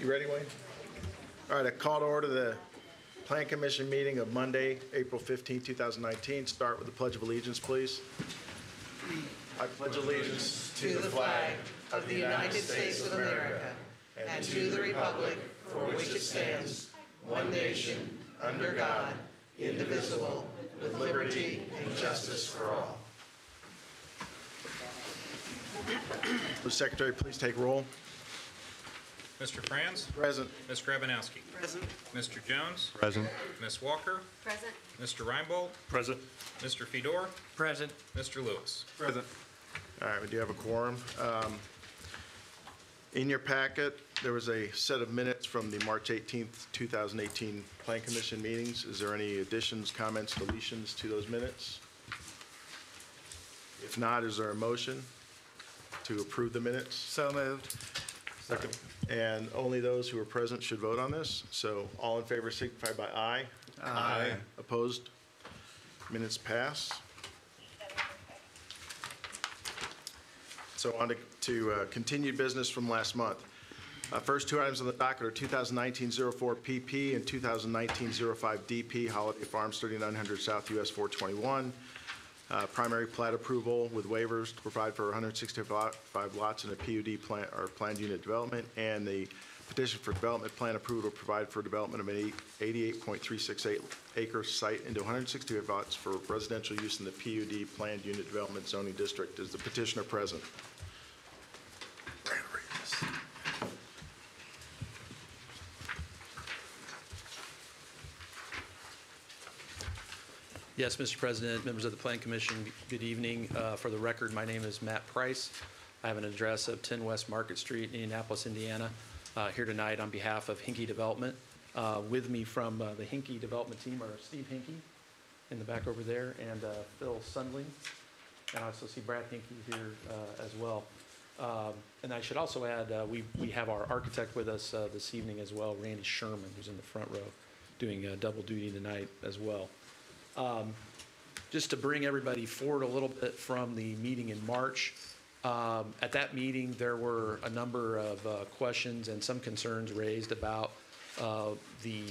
You ready, Wayne? All right, I call to order the Plan Commission meeting of Monday, April 15, 2019. Start with the Pledge of Allegiance, please. I pledge allegiance to the flag of the United States of America and to the republic for which it stands, one nation, under God, indivisible, with liberty and justice for all. Will the Secretary please take roll? Mr. Franz? Present. Ms. Grabanowski? Present. Mr. Jones? Present. Ms. Walker? Present. Mr. Reinbold? Present. Mr. Fedor? Present. Mr. Lewis? Present. All right, we do have a quorum. In your packet, there was a set of minutes from the March 18th, 2018 Plan Commission meetings. Is there any additions, comments, deletions to those minutes? If not, is there a motion to approve the minutes? So moved. Second. And only those who are present should vote on this. So all in favor signify by aye. Aye. Opposed? Minutes pass. So on to continued business from last month. First two items on the docket are 2019-04 PP and 2019-05 DP, Holiday Farms, 3900 South US 421. Primary plat approval with waivers to provide for 165 lots in a PUD plan or planned unit development, and the petition for development plan approval to provide for development of an 88.368 acre site into 168 lots for residential use in the PUD planned unit development zoning district. Is the petitioner present? Yes, Mr. President, members of the Plan Commission, good evening. For the record, my name is Matt Price. I have an address of 10 West Market Street, Indianapolis, Indiana, here tonight on behalf of Hinkey Development. With me from the Hinkey Development team are Steve Hinkey in the back over there and Phil Sundling. And I also see Brad Hinkey here as well. And I should also add, we have our architect with us this evening as well, Randy Sherman, who's in the front row, doing double duty tonight as well. Just to bring everybody forward a little bit from the meeting in March, at that meeting there were a number of questions and some concerns raised about the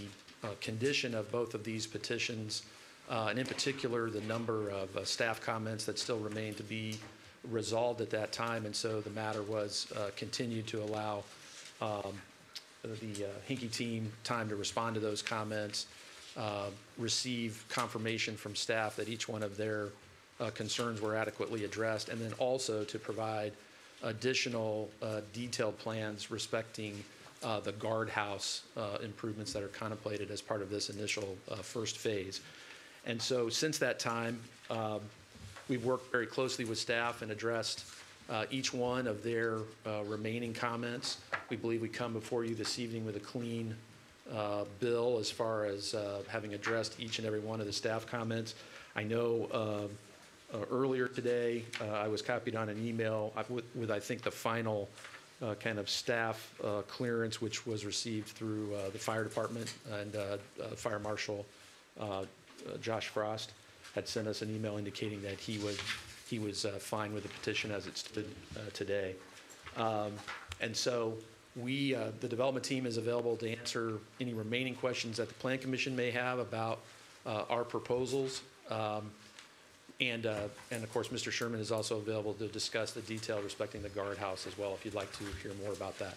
condition of both of these petitions, and in particular the number of staff comments that still remain to be resolved at that time, and so the matter was continued to allow the Hinkey team time to respond to those comments, receive confirmation from staff that each one of their concerns were adequately addressed, and then also to provide additional detailed plans respecting the guardhouse improvements that are contemplated as part of this initial first phase. And so since that time, we've worked very closely with staff and addressed each one of their remaining comments. We believe we come before you this evening with a clean bill as far as having addressed each and every one of the staff comments. I know earlier today I was copied on an email with I think the final kind of staff clearance, which was received through the fire department, and Fire Marshal Josh Frost had sent us an email indicating that he was fine with the petition as it stood today. And so the development team is available to answer any remaining questions that the Plan Commission may have about our proposals. And of course, Mr. Sherman is also available to discuss the detail respecting the guardhouse as well, if you'd like to hear more about that.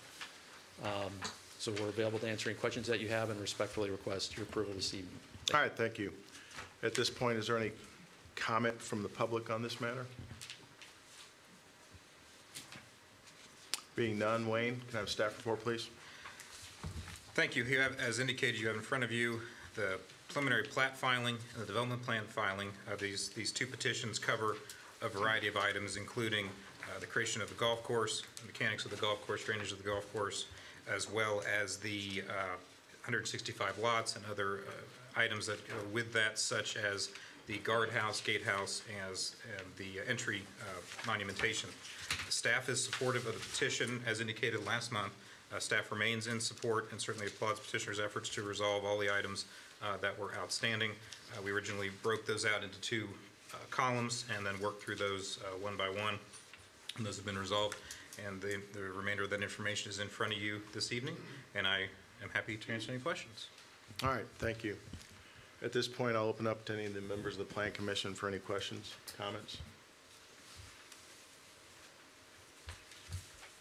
So we're available to answer any questions that you have and respectfully request your approval this evening. All right, thank you. At this point, is there any comment from the public on this matter? Being none, Wayne, can I have staff report, please? Thank you. You have, as indicated, you have in front of you the preliminary plat filing and the development plan filing. These two petitions cover a variety of items, including the creation of the golf course, the mechanics of the golf course, drainage of the golf course, as well as the 165 lots and other items that go with that, such as the guardhouse, gatehouse, and the entry monumentation. Staff is supportive of the petition, as indicated last month. Staff remains in support and certainly applauds petitioner's efforts to resolve all the items that were outstanding. We originally broke those out into two columns and then worked through those one by one, and those have been resolved. and the remainder of that information is in front of you this evening, and I am happy to answer any questions. All right, thank you. At this point, I'll open up to any of the members of the Plan Commission for any questions, comments.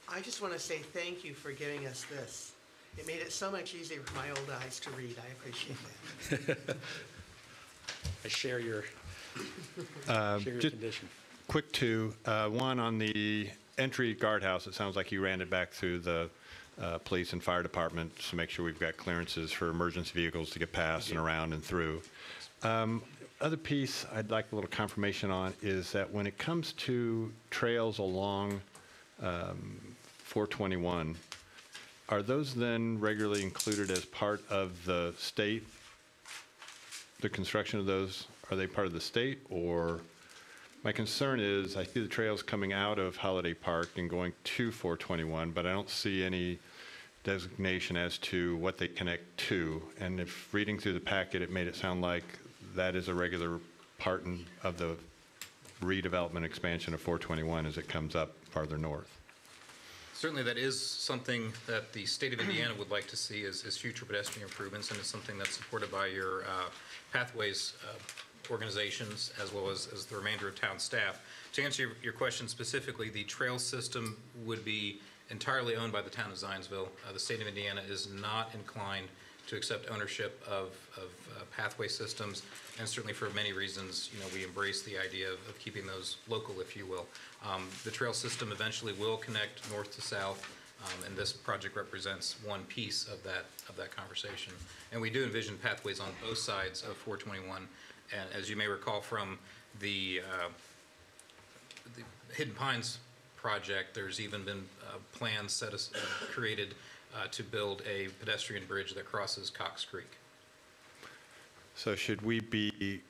I just want to say thank you for giving us this. It made it so much easier for my old eyes to read. I appreciate that. I share your Just condition. quick two. One on the entry guardhouse. It sounds like you ran it back through the police and fire department to make sure we've got clearances for emergency vehicles to get past and around and through. Other piece I'd like a little confirmation on is that when it comes to trails along 421, are those then regularly included as part of the state? The construction of those, are they part of the state? Or my concern is I see the trails coming out of Holiday Park and going to 421, but I don't see any designation as to what they connect to. And if reading through the packet, it made it sound like that is a regular part of the redevelopment expansion of 421 as it comes up farther north. Certainly, that is something that the state of Indiana would like to see as future pedestrian improvements, and it's something that's supported by your pathways organizations as well as the remainder of town staff. To answer your question specifically, the trail system would be entirely owned by the town of Zionsville. The state of Indiana is not inclined to accept ownership of pathway systems, and certainly for many reasons, we embrace the idea of keeping those local, if you will. The trail system eventually will connect north to south, and this project represents one piece of that conversation. And we do envision pathways on both sides of 421. And as you may recall from the Hidden Pines project, there's even been plans created to build a pedestrian bridge that crosses Cox Creek. So should we be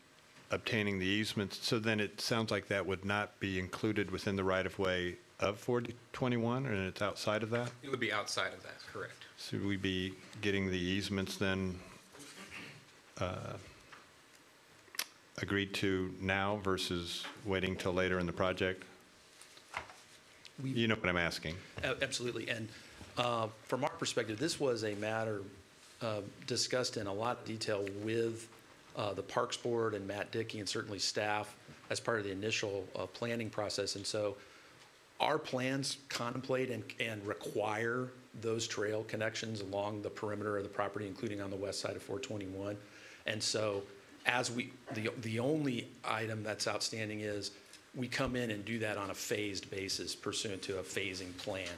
obtaining the easements? So then it sounds like that would not be included within the right-of-way of 421, and it's outside of that? It would be outside of that, correct. Should we be getting the easements then agreed to now versus waiting till later in the project? You know what I'm asking. Absolutely. And from our perspective, this was a matter discussed in a lot of detail with the Parks Board and Matt Dickey and certainly staff as part of the initial planning process. And so our plans contemplate and require those trail connections along the perimeter of the property, including on the west side of 421. And so the only item that's outstanding is we come in and do that on a phased basis pursuant to a phasing plan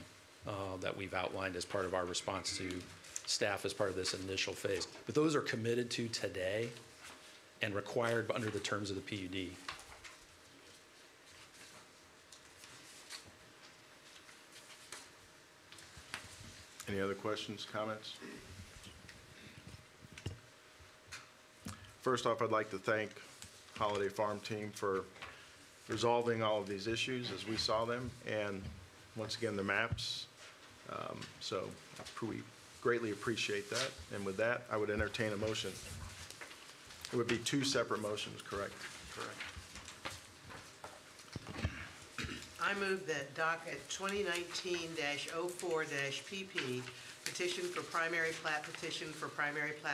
that we've outlined as part of our response to staff as part of this initial phase. But those are committed to today and required under the terms of the PUD. Any other questions, comments? First off, I'd like to thank Holiday Farm Team for resolving all of these issues as we saw them, and once again, the maps. So we greatly appreciate that. And with that, I would entertain a motion. It would be two separate motions, correct? Correct. I move that docket 2019-04-PP, petition for primary plat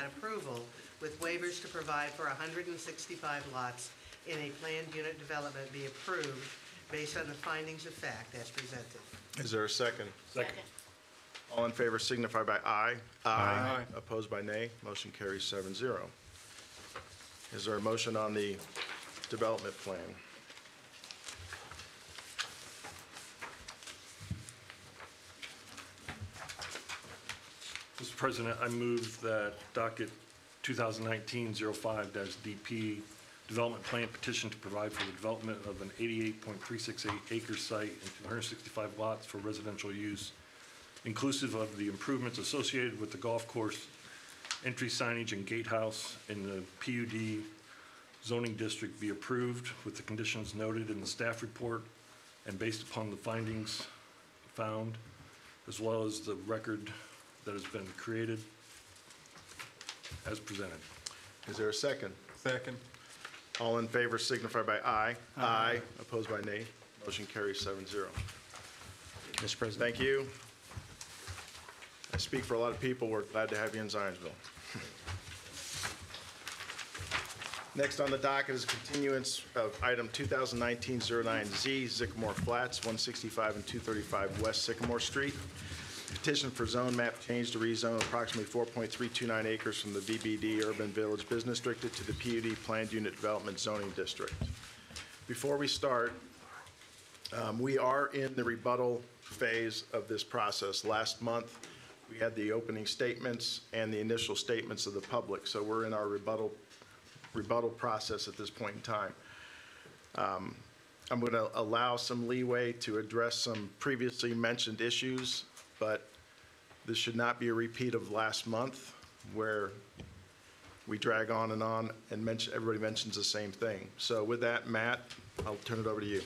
approval with waivers to provide for 165 lots in a planned unit development be approved based on the findings of fact as presented. Is there a second? Second. All in favor signify by aye. Aye. Opposed by nay. Motion carries 7-0. Is there a motion on the development plan? Mr. President, I move that docket 2019-05-DP development plan petition to provide for the development of an 88.368 acre site and 265 lots for residential use, inclusive of the improvements associated with the golf course, entry signage and gatehouse in the PUD zoning district be approved with the conditions noted in the staff report and based upon the findings found, as well as the record that has been created as presented. Is there a second? Second. All in favor signify by aye. Aye. Opposed by nay. Motion carries 7-0. Mr. President. Thank you. I speak for a lot of people. We're glad to have you in Zionsville. Next on the docket is a continuance of item 2019-09Z, Sycamore Flats, 165 and 235 West Sycamore Street. Petition for zone map change to rezone approximately 4.329 acres from the VBD Urban Village Business District to the PUD Planned Unit Development Zoning District. Before we start, we are in the rebuttal phase of this process. Last month, we had the opening statements and the initial statements of the public, so we're in our rebuttal process at this point in time. I'm going to allow some leeway to address some previously mentioned issues, but this should not be a repeat of last month where we drag on and everybody mentions the same thing. So with that, Matt, I'll turn it over to you.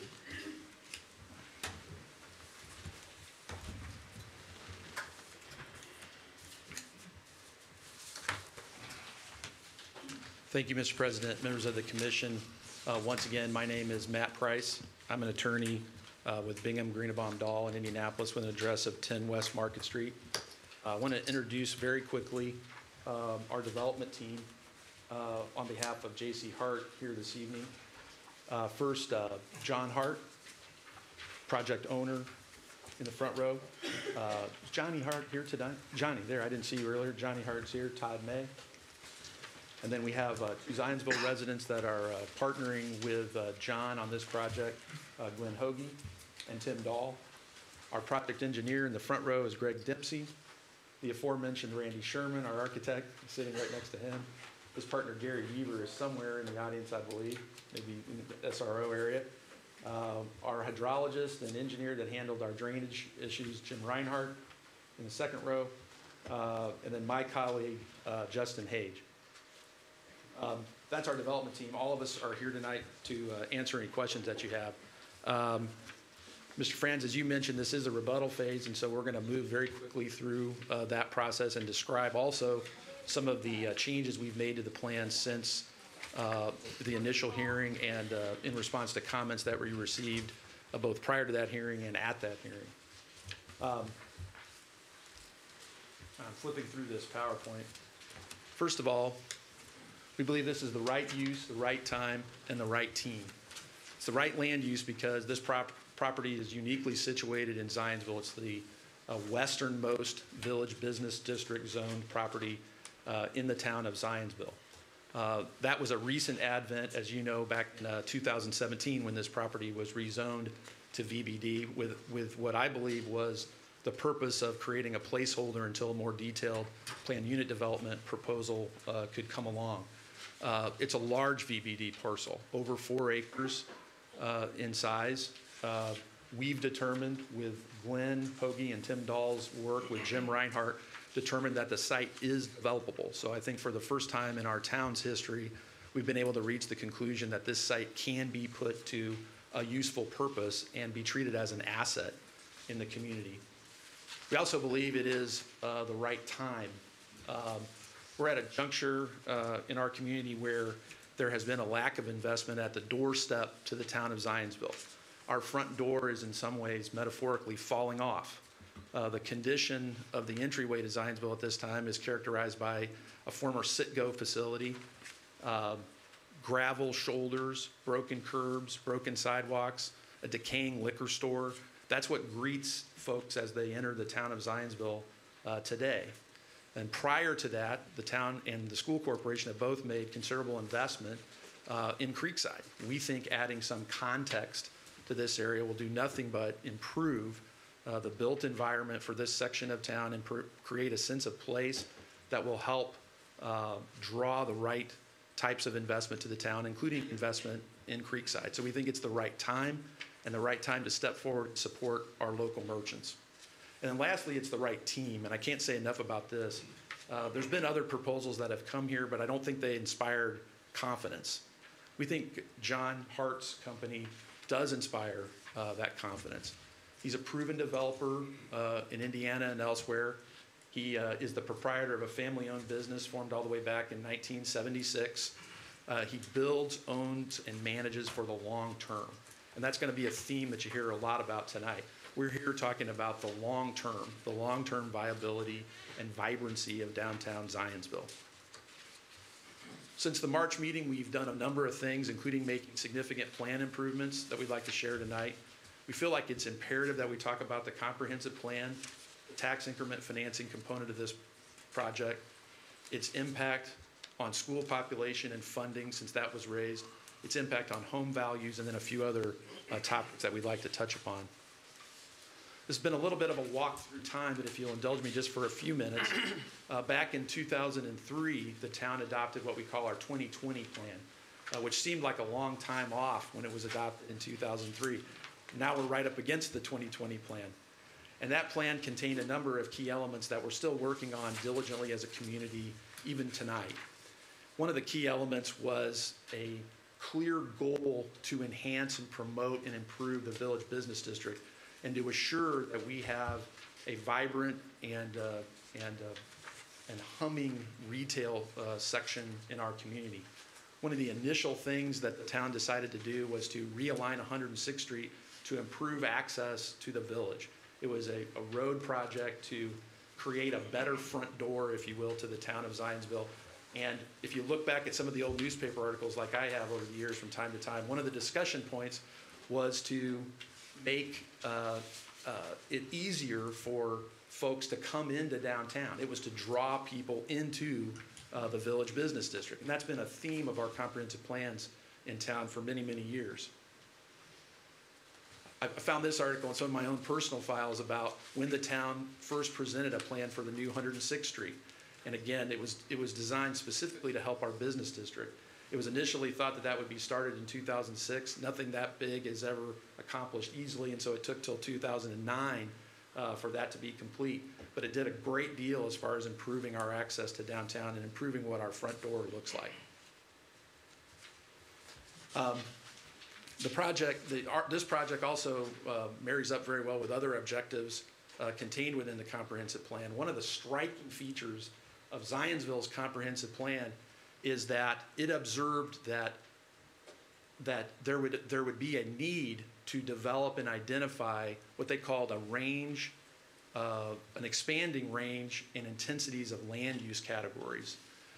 Thank you, Mr. President, members of the commission. Once again, my name is Matt Price. I'm an attorney with Bingham, Greenebaum, Dahl in Indianapolis with an address of 10 West Market Street. I want to introduce very quickly our development team on behalf of J.C. Hart here this evening. First, John Hart, project owner in the front row. Is Johnny Hart here tonight? Johnny, there, I didn't see you earlier. Johnny Hart's here, Todd May. And then we have two Zionsville residents that are partnering with John on this project, Glenn Hoagie and Tim Dahl. Our project engineer in the front row is Greg Dempsey. The aforementioned Randy Sherman, our architect, sitting right next to him. His partner Gary Beaver is somewhere in the audience, I believe, maybe in the SRO area. Our hydrologist and engineer that handled our drainage issues, Jim Reinhardt, in the second row. And then my colleague, Justin Hage. That's our development team. All of us are here tonight to answer any questions that you have. Mr. Franz, as you mentioned, this is a rebuttal phase, and so we're going to move very quickly through that process and describe also some of the changes we've made to the plan since the initial hearing and in response to comments that we received both prior to that hearing and at that hearing. I'm flipping through this PowerPoint. First of all, we believe this is the right use, the right time, and the right team. It's the right land use because this property is uniquely situated in Zionsville. It's the westernmost village business district zoned property in the town of Zionsville. That was a recent advent, as you know, back in 2017 when this property was rezoned to VBD with what I believe was the purpose of creating a placeholder until a more detailed planned unit development proposal could come along. It's a large VBD parcel, over 4 acres in size. We've determined with Glenn Hoagie and Tim Dahl's work with Jim Reinhardt, determined that the site is developable. So I think for the first time in our town's history, we've been able to reach the conclusion that this site can be put to a useful purpose and be treated as an asset in the community. We also believe it is the right time. We're at a juncture in our community where there has been a lack of investment at the doorstep to the town of Zionsville. Our front door is in some ways metaphorically falling off. The condition of the entryway to Zionsville at this time is characterized by a former sit-go facility, gravel shoulders, broken curbs, broken sidewalks, a decaying liquor store. That's what greets folks as they enter the town of Zionsville today. And prior to that, the town and the school corporation have both made considerable investment in Creekside. We think adding some context to this area will do nothing but improve the built environment for this section of town and create a sense of place that will help draw the right types of investment to the town, including investment in Creekside. So we think it's the right time and the right time to step forward and support our local merchants. And then lastly, it's the right team, and I can't say enough about this. There's been other proposals that have come here, but I don't think they inspired confidence. We think John Hart's company does inspire that confidence. He's a proven developer in Indiana and elsewhere. He is the proprietor of a family-owned business formed all the way back in 1976. He builds, owns, and manages for the long term. And that's going to be a theme that you hear a lot about tonight. We're here talking about the long-term viability and vibrancy of downtown Zionsville. Since the March meeting, we've done a number of things, including making significant plan improvements that we'd like to share tonight. We feel like it's imperative that we talk about the comprehensive plan, the tax increment financing component of this project, its impact on school population and funding, since that was raised, its impact on home values, and then a few other topics that we'd like to touch upon. This has been a little bit of a walk through time, but if you'll indulge me just for a few minutes, back in 2003, the town adopted what we call our 2020 plan, which seemed like a long time off when it was adopted in 2003. Now we're right up against the 2020 plan. And that plan contained a number of key elements that we're still working on diligently as a community, even tonight. One of the key elements was a clear goal to enhance and promote and improve the Village Business District, and to assure that we have a vibrant and humming retail section in our community. One of the initial things that the town decided to do was to realign 106th Street to improve access to the village. It was a road project to create a better front door, if you will, to the town of Zionsville. And if you look back at some of the old newspaper articles like I have over the years from time to time, one of the discussion points was to make it easier for folks to come into downtown. It was to draw people into the Village Business District. And that's been a theme of our comprehensive plans in town for many, many years. I found this article in some of my own personal files about when the town first presented a plan for the new 106th Street. And again, it was designed specifically to help our business district. It was initially thought that that would be started in 2006. Nothing that big is ever accomplished easily, and so it took till 2009 for that to be complete. But it did a great deal as far as improving our access to downtown and improving what our front door looks like. This project also marries up very well with other objectives contained within the comprehensive plan. One of the striking features of Zionsville's comprehensive plan is that it observed that there would be a need to develop and identify what they called a range, an expanding range in intensities of land use categories,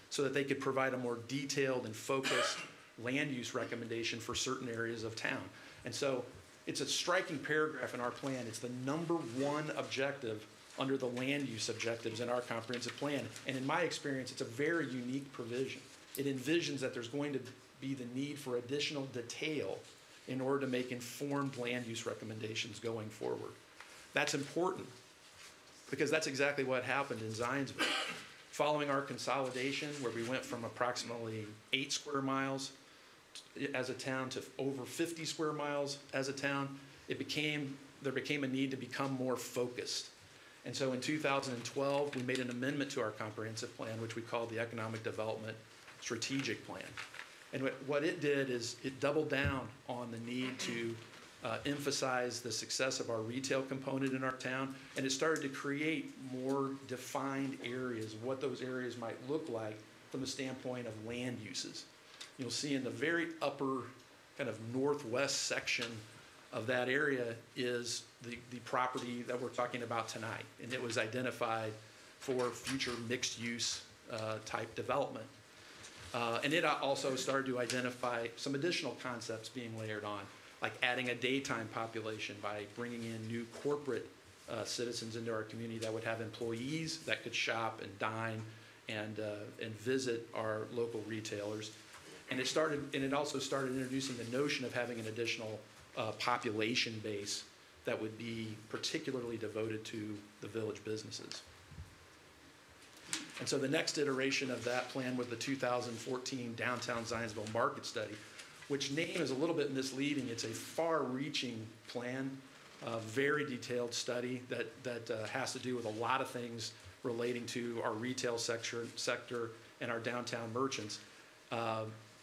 so that they could provide a more detailed and focused land use recommendation for certain areas of town. And so it's a striking paragraph in our plan. It's the #1 objective under the land use objectives in our comprehensive plan. And in my experience, it's a very unique provision. It envisions that there's going to be the need for additional detail in order to make informed land use recommendations going forward. That's important because that's exactly what happened in Zionsville. Following our consolidation, where we went from approximately 8 square miles as a town to over 50 square miles as a town, there became a need to become more focused. And so in 2012, we made an amendment to our comprehensive plan, which we called the Economic Development Strategic Plan. And what it did is it doubled down on the need to emphasize the success of our retail component in our town, and it started to create more defined areas, what those areas might look like from the standpoint of land uses. You'll see in the very upper kind of northwest section of that area is the property that we're talking about tonight, and it was identified for future mixed-use type development. And it also started to identify some additional concepts being layered on, like adding a daytime population by bringing in new corporate citizens into our community that would have employees that could shop and dine and visit our local retailers. And it also started introducing the notion of having an additional population base that would be particularly devoted to the village businesses. And so the next iteration of that plan was the 2014 Downtown Zionsville Market Study, which name is a little bit misleading. It's a far-reaching plan, a very detailed study that has to do with a lot of things relating to our retail sector and our downtown merchants.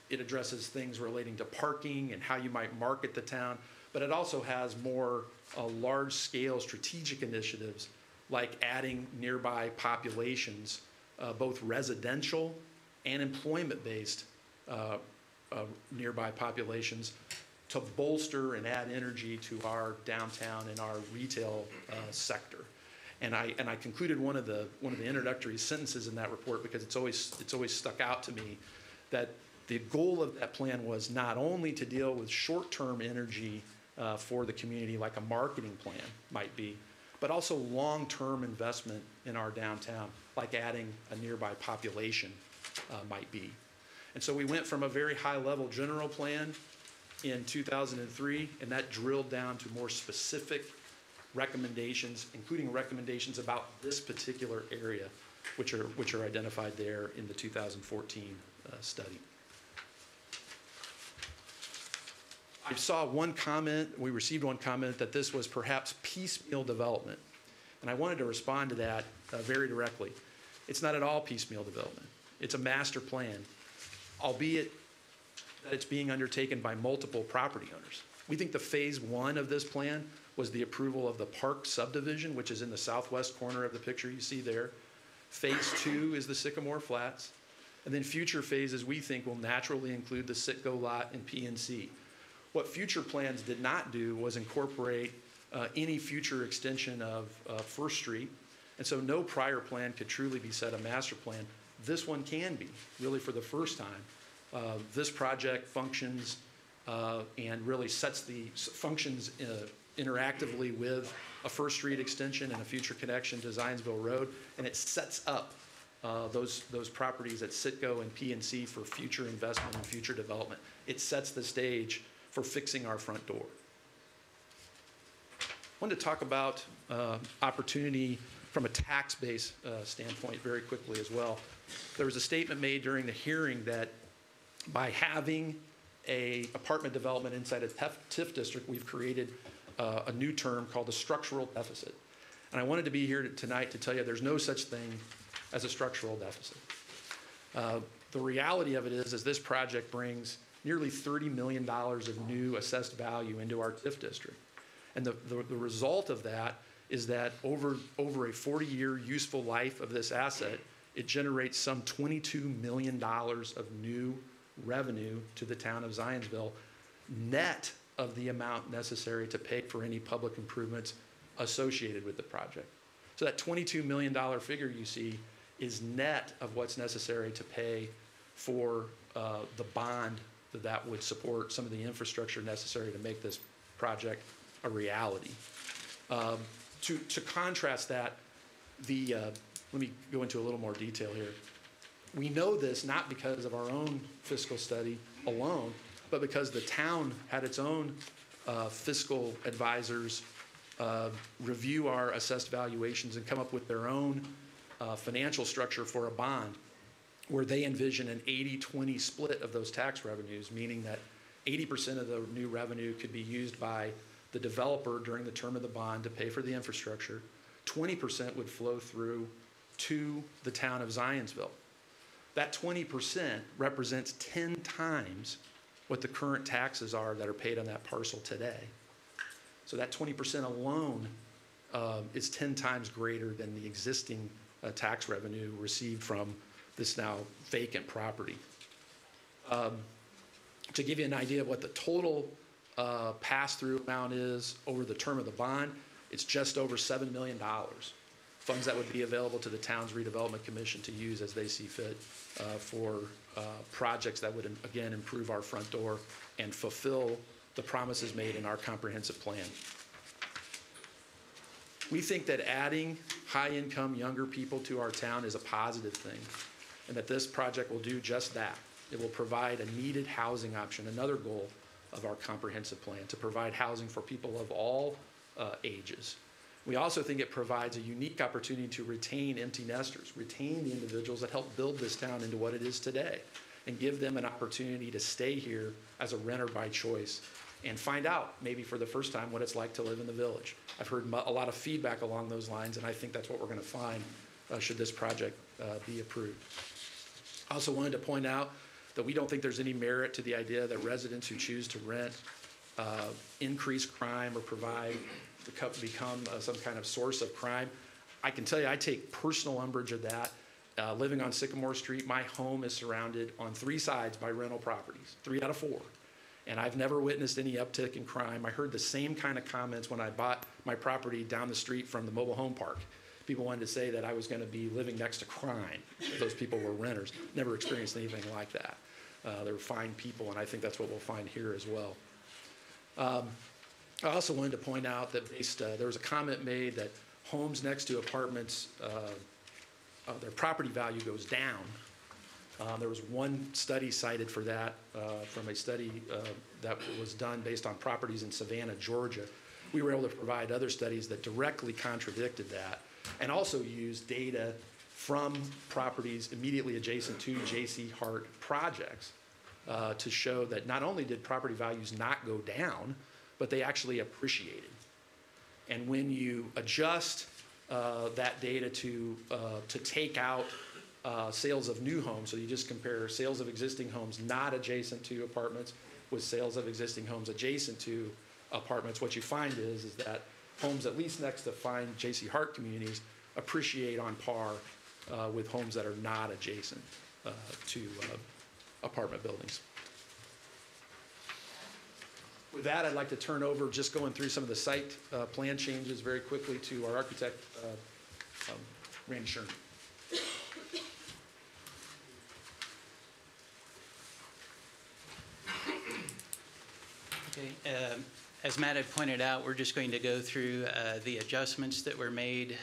It addresses things relating to parking and how you might market the town, but it also has more large-scale strategic initiatives like adding nearby populations, both residential and employment-based nearby populations, to bolster and add energy to our downtown and our retail sector. And I concluded one of the introductory sentences in that report because it's always stuck out to me that the goal of that plan was not only to deal with short-term energy for the community like a marketing plan might be, but also long-term investment in our downtown, like adding a nearby population might be. And so we went from a very high-level general plan in 2003, and that drilled down to more specific recommendations, including recommendations about this particular area, which are identified there in the 2014 study. I saw one comment, we received one comment that this was perhaps piecemeal development. And I wanted to respond to that very directly. It's not at all piecemeal development. It's a master plan, albeit that it's being undertaken by multiple property owners. We think the phase one of this plan was the approval of the Park subdivision, which is in the southwest corner of the picture you see there. Phase two is the Sycamore Flats. And then future phases we think will naturally include the Citgo lot and PNC. What future plans did not do was incorporate any future extension of First Street. And so no prior plan could truly be said a master plan. This one can be, really for the first time. This project functions and really functions interactively with a First Street extension and a future connection to Zionsville Road, and it sets up those properties at Citgo and PNC for future investment and future development. It sets the stage for fixing our front door. I wanted to talk about opportunity from a tax base standpoint very quickly as well. There was a statement made during the hearing that by having a apartment development inside a TIF district, we've created a new term called the structural deficit. And I wanted to be here tonight to tell you there's no such thing as a structural deficit. The reality of it is this project brings nearly $30 million of new assessed value into our TIF district. And the result of that is that over a 40-year useful life of this asset, it generates some $22 million of new revenue to the town of Zionsville, net of the amount necessary to pay for any public improvements associated with the project. So that $22 million figure you see is net of what's necessary to pay for the bond that would support some of the infrastructure necessary to make this project a reality. To contrast that, let me go into a little more detail here. We know this not because of our own fiscal study alone, but because the town had its own fiscal advisors review our assessed valuations and come up with their own financial structure for a bond, where they envision an 80-20 split of those tax revenues, meaning that 80% of the new revenue could be used by the developer during the term of the bond to pay for the infrastructure. 20% would flow through to the town of Zionsville. That 20% represents 10 times what the current taxes are that are paid on that parcel today. So that 20% alone is 10 times greater than the existing tax revenue received from this now vacant property. To give you an idea of what the total pass-through amount is over the term of the bond, it's just over $7 million. Funds that would be available to the town's redevelopment commission to use as they see fit for projects that would, again, improve our front door and fulfill the promises made in our comprehensive plan. We think that adding high-income younger people to our town is a positive thing, and that this project will do just that. It will provide a needed housing option, another goal of our comprehensive plan, to provide housing for people of all ages. We also think it provides a unique opportunity to retain empty nesters, retain the individuals that help build this town into what it is today, and give them an opportunity to stay here as a renter by choice and find out, maybe for the first time, what it's like to live in the village. I've heard a lot of feedback along those lines, and I think that's what we're going to find should this project be approved. I also wanted to point out that we don't think there's any merit to the idea that residents who choose to rent increase crime or become some kind of source of crime. I can tell you, I take personal umbrage of that. Living on Sycamore Street, my home is surrounded on 3 sides by rental properties, 3 out of 4. And I've never witnessed any uptick in crime. I heard the same kind of comments when I bought my property down the street from the mobile home park. People wanted to say that I was going to be living next to crime. Those people were renters. Never experienced anything like that. They were fine people, and I think that's what we'll find here as well. I also wanted to point out that there was a comment made that homes next to apartments, their property value goes down. There was one study cited for that from a study that was done based on properties in Savannah, Georgia. We were able to provide other studies that directly contradicted that and also used data from properties immediately adjacent to J.C. Hart projects to show that not only did property values not go down, but they actually appreciated. And when you adjust that data to take out sales of new homes, so you just compare sales of existing homes not adjacent to apartments with sales of existing homes adjacent to apartments, what you find is that homes at least next to fine J.C. Hart communities appreciate on par with homes that are not adjacent to apartment buildings. With that, I'd like to turn over, just going through some of the site plan changes very quickly, to our architect, Randy Sherman. Okay. As Matt had pointed out, we're just going to go through the adjustments that were made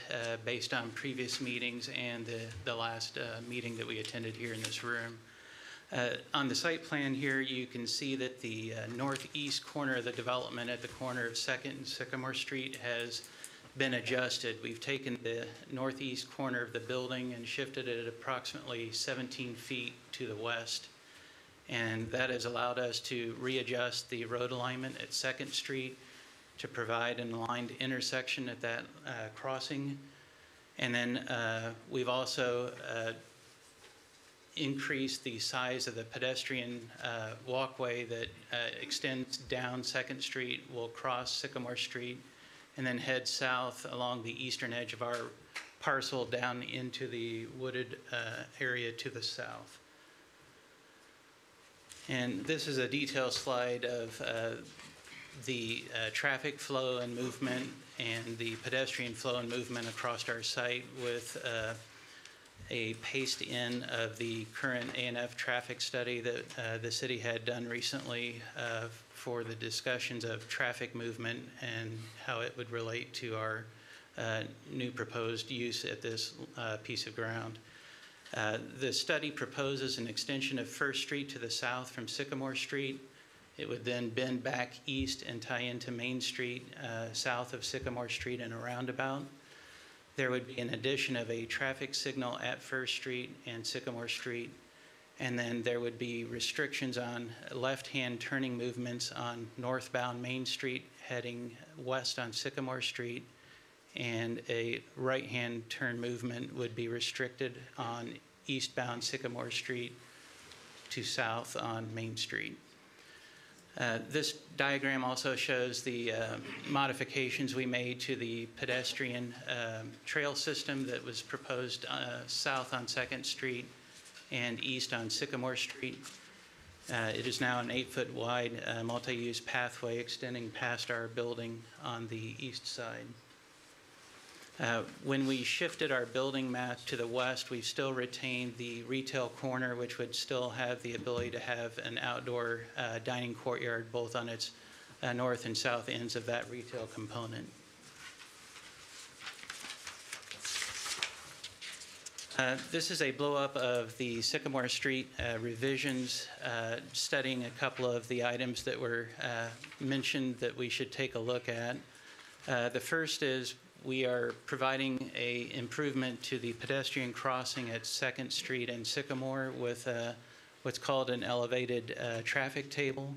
based on previous meetings and the last meeting that we attended here in this room. On the site plan here, you can see that the northeast corner of the development at the corner of 2nd and Sycamore Street has been adjusted. We've taken the northeast corner of the building and shifted it approximately 17 feet to the west. And that has allowed us to readjust the road alignment at 2nd Street to provide an aligned intersection at that crossing. And then we've also increased the size of the pedestrian walkway that extends down 2nd Street, will cross Sycamore Street, and then head south along the eastern edge of our parcel down into the wooded area to the south. And this is a detailed slide of the traffic flow and movement and the pedestrian flow and movement across our site, with a paste in of the current A&F traffic study that the city had done recently for the discussions of traffic movement and how it would relate to our new proposed use at this piece of ground. The study proposes an extension of 1st Street to the south from Sycamore Street. It would then bend back east and tie into Main Street south of Sycamore Street in a roundabout. There would be an addition of a traffic signal at 1st Street and Sycamore Street, and then there would be restrictions on left-hand turning movements on northbound Main Street heading west on Sycamore Street, and a right-hand turn movement would be restricted on eastbound Sycamore Street to south on Main Street. This diagram also shows the modifications we made to the pedestrian trail system that was proposed south on 2nd Street and east on Sycamore Street. It is now an 8-foot wide multi-use pathway extending past our building on the east side. When we shifted our building map to the west, we've still retained the retail corner, which would still have the ability to have an outdoor dining courtyard both on its north and south ends of that retail component. This is a blow-up of the Sycamore Street revisions, studying a couple of the items that were mentioned that we should take a look at. The first is we are providing an improvement to the pedestrian crossing at 2nd Street and Sycamore with what's called an elevated traffic table.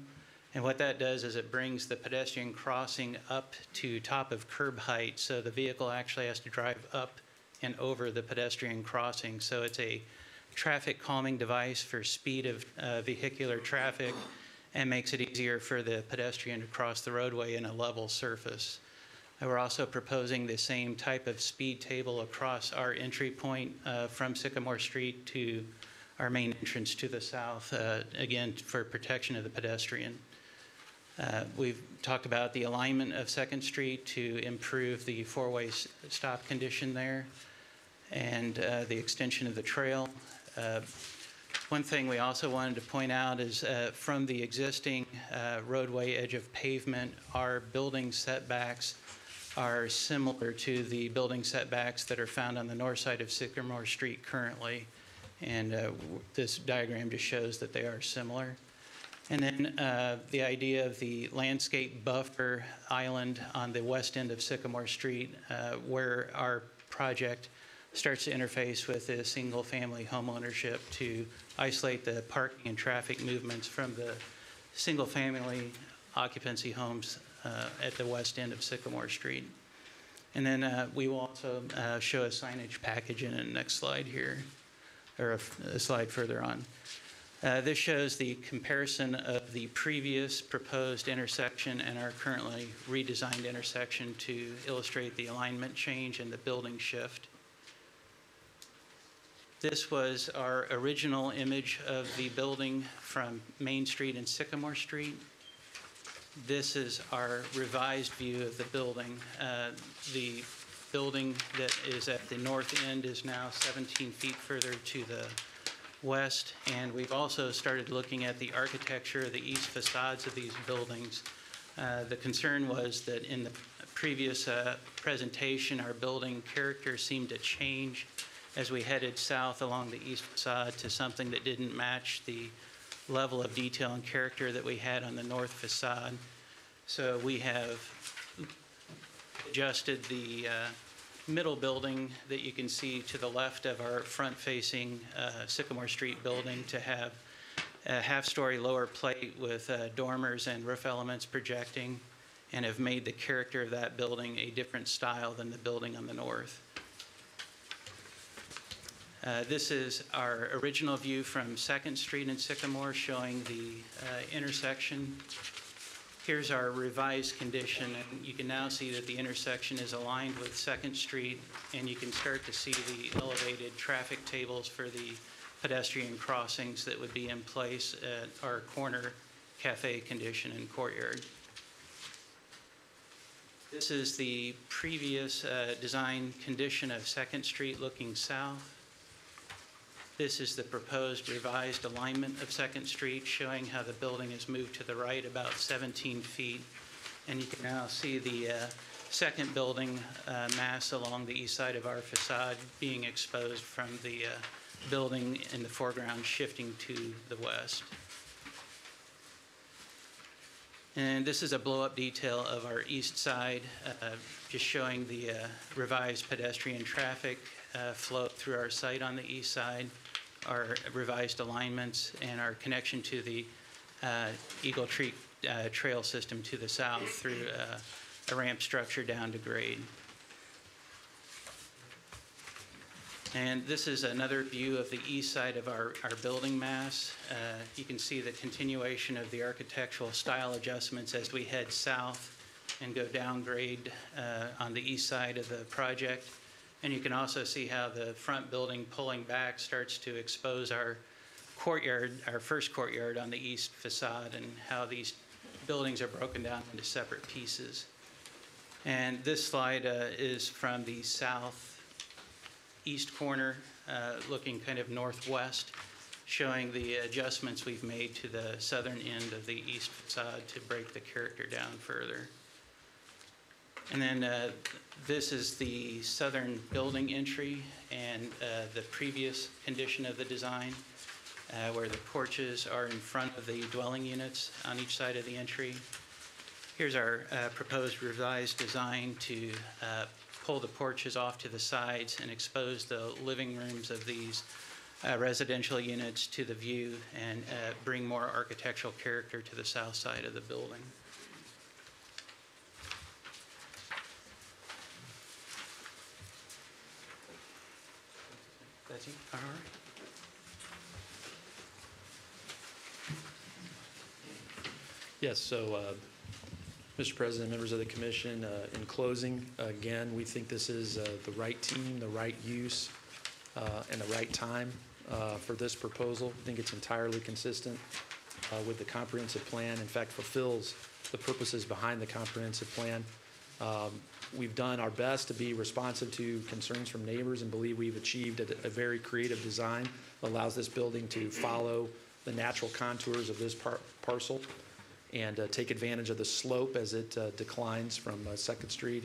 And what that does is it brings the pedestrian crossing up to top of curb height, so the vehicle actually has to drive up and over the pedestrian crossing. So it's a traffic calming device for speed of vehicular traffic and makes it easier for the pedestrian to cross the roadway in a level surface. We're also proposing the same type of speed table across our entry point from Sycamore Street to our main entrance to the south, again, for protection of the pedestrian. We've talked about the alignment of Second Street to improve the four-way stop condition there and the extension of the trail. One thing we also wanted to point out is from the existing roadway edge of pavement, our building setbacks are similar to the building setbacks that are found on the north side of Sycamore Street currently. And this diagram just shows that they are similar. And then the idea of the landscape buffer island on the west end of Sycamore Street, where our project starts to interface with the single-family home ownership to isolate the parking and traffic movements from the single-family occupancy homes at the west end of Sycamore Street. And then we will also show a signage package in the next slide here, or a slide further on. This shows the comparison of the previous proposed intersection and our currently redesigned intersection to illustrate the alignment change and the building shift. This was our original image of the building from Main Street and Sycamore Street. This is our revised view of the building. The building that is at the north end is now 17 feet further to the west, and we've also started looking at the architecture of the east facades of these buildings. The concern was that in the previous presentation, our building character seemed to change as we headed south along the east facade to something that didn't match the level of detail and character that we had on the north facade. So we have adjusted the middle building that you can see to the left of our front-facing Sycamore Street building to have a half-story lower plate with dormers and roof elements projecting, and have made the character of that building a different style than the building on the north. This is our original view from 2nd Street and Sycamore, showing the intersection. Here's our revised condition, and you can now see that the intersection is aligned with 2nd Street, and you can start to see the elevated traffic tables for the pedestrian crossings that would be in place at our corner cafe condition and courtyard. This is the previous design condition of 2nd Street looking south. This is the proposed revised alignment of 2nd Street, showing how the building is moved to the right about 17 feet. And you can now see the second building mass along the east side of our facade being exposed from the building in the foreground shifting to the west. And this is a blow-up detail of our east side, just showing the revised pedestrian traffic flow through our site on the east side, our revised alignments, and our connection to the Eagle Tree trail system to the south through a ramp structure down to grade. And this is another view of the east side of our building mass. You can see the continuation of the architectural style adjustments as we head south and go down grade on the east side of the project. And you can also see how the front building pulling back starts to expose our courtyard, our first courtyard on the east facade, and how these buildings are broken down into separate pieces. And this slide is from the southeast corner, looking kind of northwest, showing the adjustments we've made to the southern end of the east facade to break the character down further. And then this is the southern building entry and the previous condition of the design, where the porches are in front of the dwelling units on each side of the entry. Here's our proposed revised design to pull the porches off to the sides and expose the living rooms of these residential units to the view and bring more architectural character to the south side of the building. That's you? All right. Yes, so, Mr. President, members of the commission, in closing, again, we think this is the right team, the right use, and the right time for this proposal. I think it's entirely consistent with the comprehensive plan. In fact, fulfills the purposes behind the comprehensive plan. We've done our best to be responsive to concerns from neighbors and believe we've achieved a very creative design that allows this building to follow the natural contours of this parcel and take advantage of the slope as it declines from 2nd Street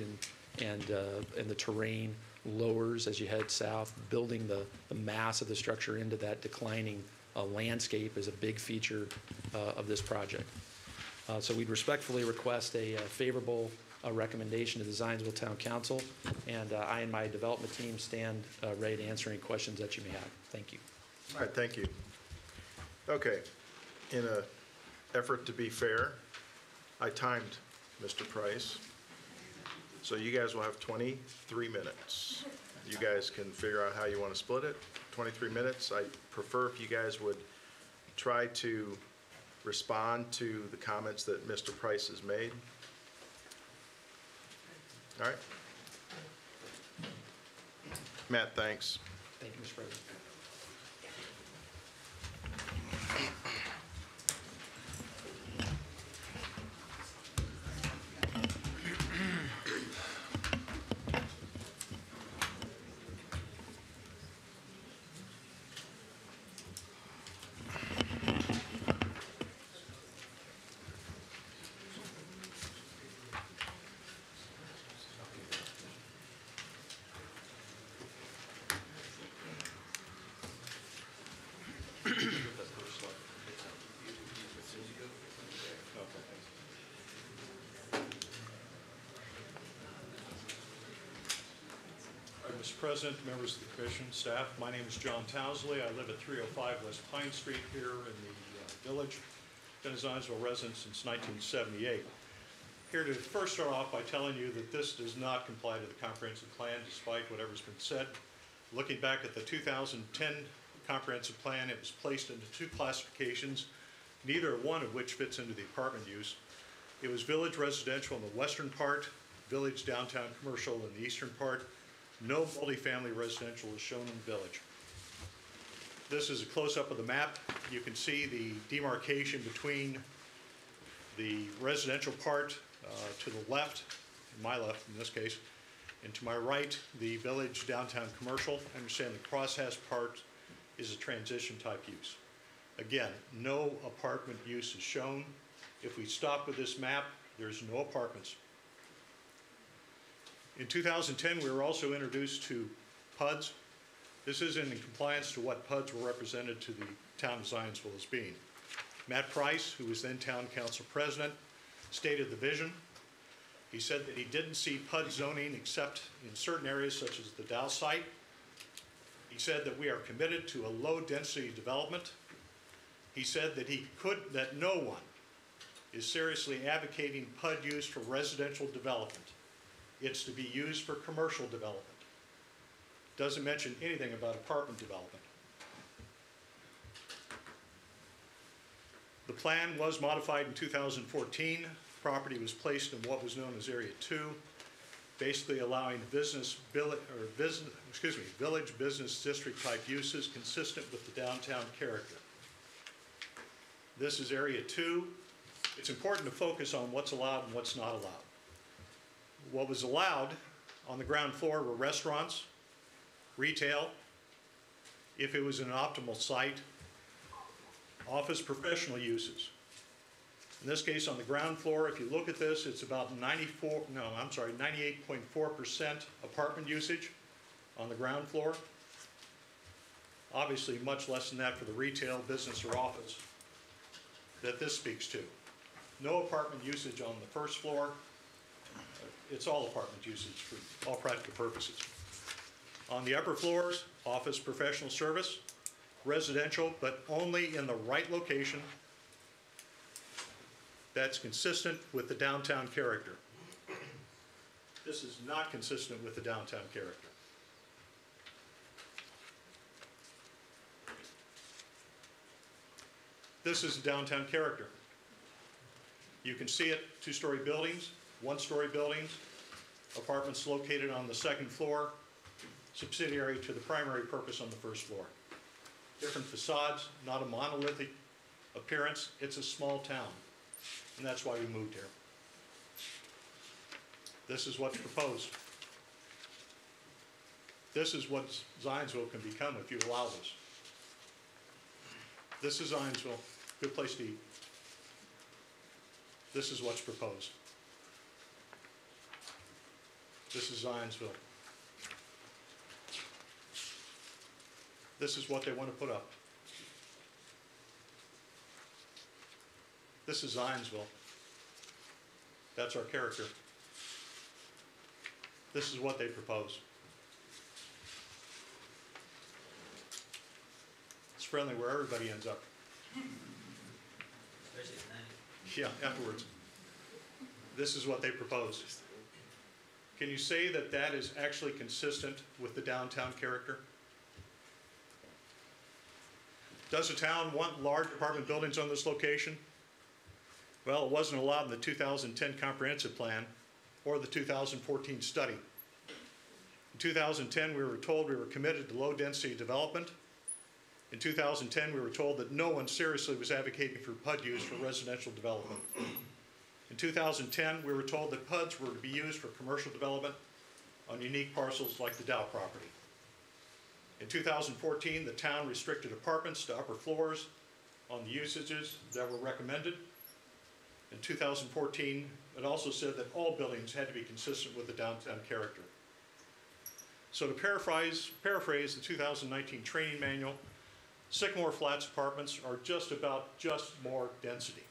and the terrain lowers as you head south. Building the mass of the structure into that declining landscape is a big feature of this project. So we'd respectfully request a favorable recommendation to the Zionsville Town Council, and I and my development team stand ready to answer any questions that you may have. Thank you. All right, thank you. Okay, in an effort to be fair, I timed Mr. Price. So you guys will have 23 minutes. You guys can figure out how you want to split it. 23 minutes. I prefer if you guys would try to respond to the comments that Mr. Price has made. All right. Matt, thanks. Thank you, Mr. President. Mr. President, members of the Commission, staff, my name is John Townsley. I live at 305 West Pine Street here in the village. Been a Zionsville resident since 1978. Here to first start off by telling you that this does not comply to the comprehensive plan, despite whatever's been said. Looking back at the 2010 comprehensive plan, it was placed into 2 classifications, neither one of which fits into the apartment use. It was village residential in the western part, village downtown commercial in the eastern part. No multifamily residential is shown in the village. This is a close-up of the map. You can see the demarcation between the residential part to the left, my left in this case, and to my right, the village downtown commercial. I understand the crosshatch part is a transition type use. Again, no apartment use is shown. If we stop with this map, there's no apartments. In 2010, we were also introduced to PUDs. This isn't in compliance to what PUDs were represented to the town of Zionsville as being. Matt Price, who was then town council president, stated the vision. He said that he didn't see PUD zoning except in certain areas such as the Dow site. He said that we are committed to a low density development. He said that no one is seriously advocating PUD use for residential development. It's to be used for commercial development. Doesn't mention anything about apartment development. The plan was modified in 2014. Property was placed in what was known as Area 2, basically allowing village business district type uses consistent with the downtown character. This is Area 2. It's important to focus on what's allowed and what's not allowed. What was allowed on the ground floor were restaurants, retail, if it was an optimal site, office professional uses. In this case, on the ground floor, if you look at this, it's about 98.4% apartment usage on the ground floor. Obviously, much less than that for the retail, business, or office that this speaks to. No apartment usage on the first floor. It's all apartment usage for all practical purposes. On the upper floors, office professional service, residential, but only in the right location that's consistent with the downtown character. This is not consistent with the downtown character. This is the downtown character. You can see it, 2-story buildings, 1-story buildings, apartments located on the 2nd floor, subsidiary to the primary purpose on the 1st floor. Different facades, not a monolithic appearance, it's a small town, and that's why we moved here. This is what's proposed. This is what Zionsville can become if you allow this. This is Zionsville, good place to eat. This is what's proposed. This is Zionsville. This is what they want to put up. This is Zionsville. That's our character. This is what they propose. It's friendly where everybody ends up. Yeah, afterwards. This is what they propose. Can you say that that is actually consistent with the downtown character? Does the town want large apartment buildings on this location? Well, it wasn't allowed in the 2010 comprehensive plan or the 2014 study. In 2010, we were told we were committed to low-density development. In 2010, we were told that no one seriously was advocating for PUD use for residential development. In 2010, we were told that PUDs were to be used for commercial development on unique parcels like the Dow property. In 2014, the town restricted apartments to upper floors on the usages that were recommended. In 2014, it also said that all buildings had to be consistent with the downtown character. So to paraphrase the 2019 training manual, Sycamore Flats apartments are just more density.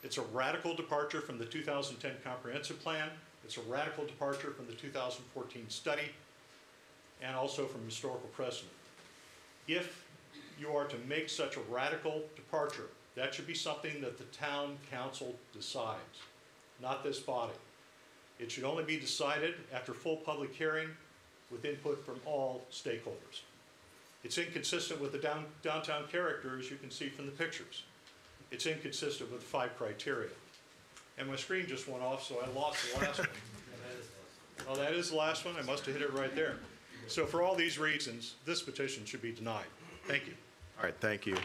It's a radical departure from the 2010 comprehensive plan. It's a radical departure from the 2014 study, and also from historical precedent. If you are to make such a radical departure, that should be something that the town council decides, not this body. It should only be decided after full public hearing with input from all stakeholders. It's inconsistent with the downtown character, as you can see from the pictures. It's inconsistent with the 5 criteria. And my screen just went off, so I lost the last one. Oh, that is the last one? I must have hit it right there. So for all these reasons, this petition should be denied. Thank you. All right, thank you.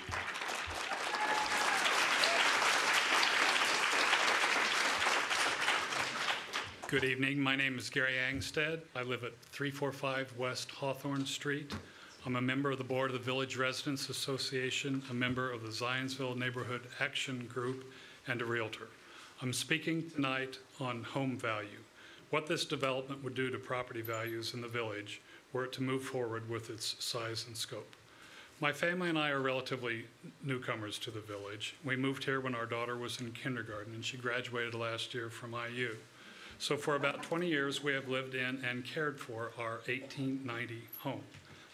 Good evening. My name is Gary Angstead. I live at 345 West Hawthorne Street. I'm a member of the board of the Village Residents Association, a member of the Zionsville Neighborhood Action Group, and a realtor. I'm speaking tonight on home value, what this development would do to property values in the village were it to move forward with its size and scope. My family and I are relatively newcomers to the village. We moved here when our daughter was in kindergarten, and she graduated last year from IU. So for about 20 years, we have lived in and cared for our 1890 home.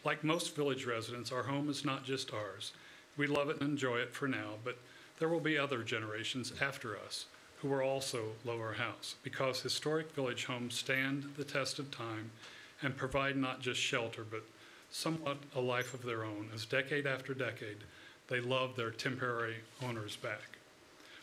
Like most village residents, our home is not just ours. We love it and enjoy it for now, but there will be other generations after us who will also love our house, because historic village homes stand the test of time and provide not just shelter, but somewhat a life of their own, as decade after decade, they love their temporary owners back.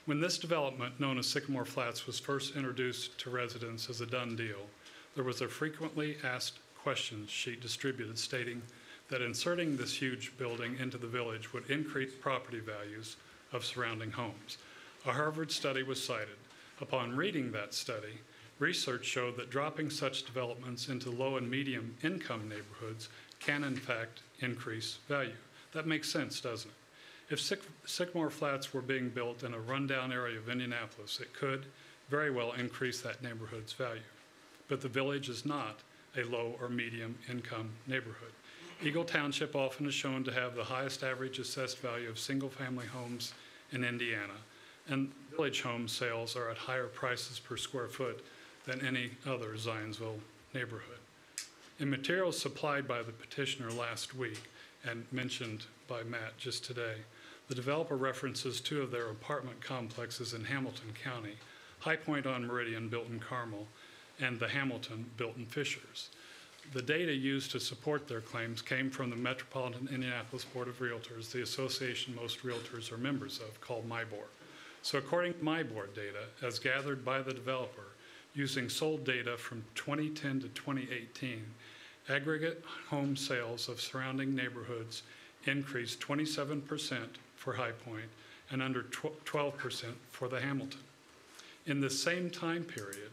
When this development, known as Sycamore Flats, was first introduced to residents as a done deal, there was a frequently asked questions sheet distributed stating that inserting this huge building into the village would increase property values of surrounding homes. A Harvard study was cited. Upon reading that study, research showed that dropping such developments into low and medium income neighborhoods can in fact increase value. That makes sense, doesn't it? If Sycamore Flats were being built in a rundown area of Indianapolis, it could very well increase that neighborhood's value. But the village is not a low or medium income neighborhood. Eagle Township often is shown to have the highest average assessed value of single-family homes in Indiana, and village home sales are at higher prices per square foot than any other Zionsville neighborhood. In materials supplied by the petitioner last week and mentioned by Matt just today, the developer references 2 of their apartment complexes in Hamilton County, High Point on Meridian built in Carmel, and the Hamilton built in Fishers. The data used to support their claims came from the Metropolitan Indianapolis Board of Realtors, the association most realtors are members of, called MyBoard. So according to MyBoard data, as gathered by the developer, using sold data from 2010 to 2018, aggregate home sales of surrounding neighborhoods increased 27% for High Point and under 12% for the Hamilton. In the same time period,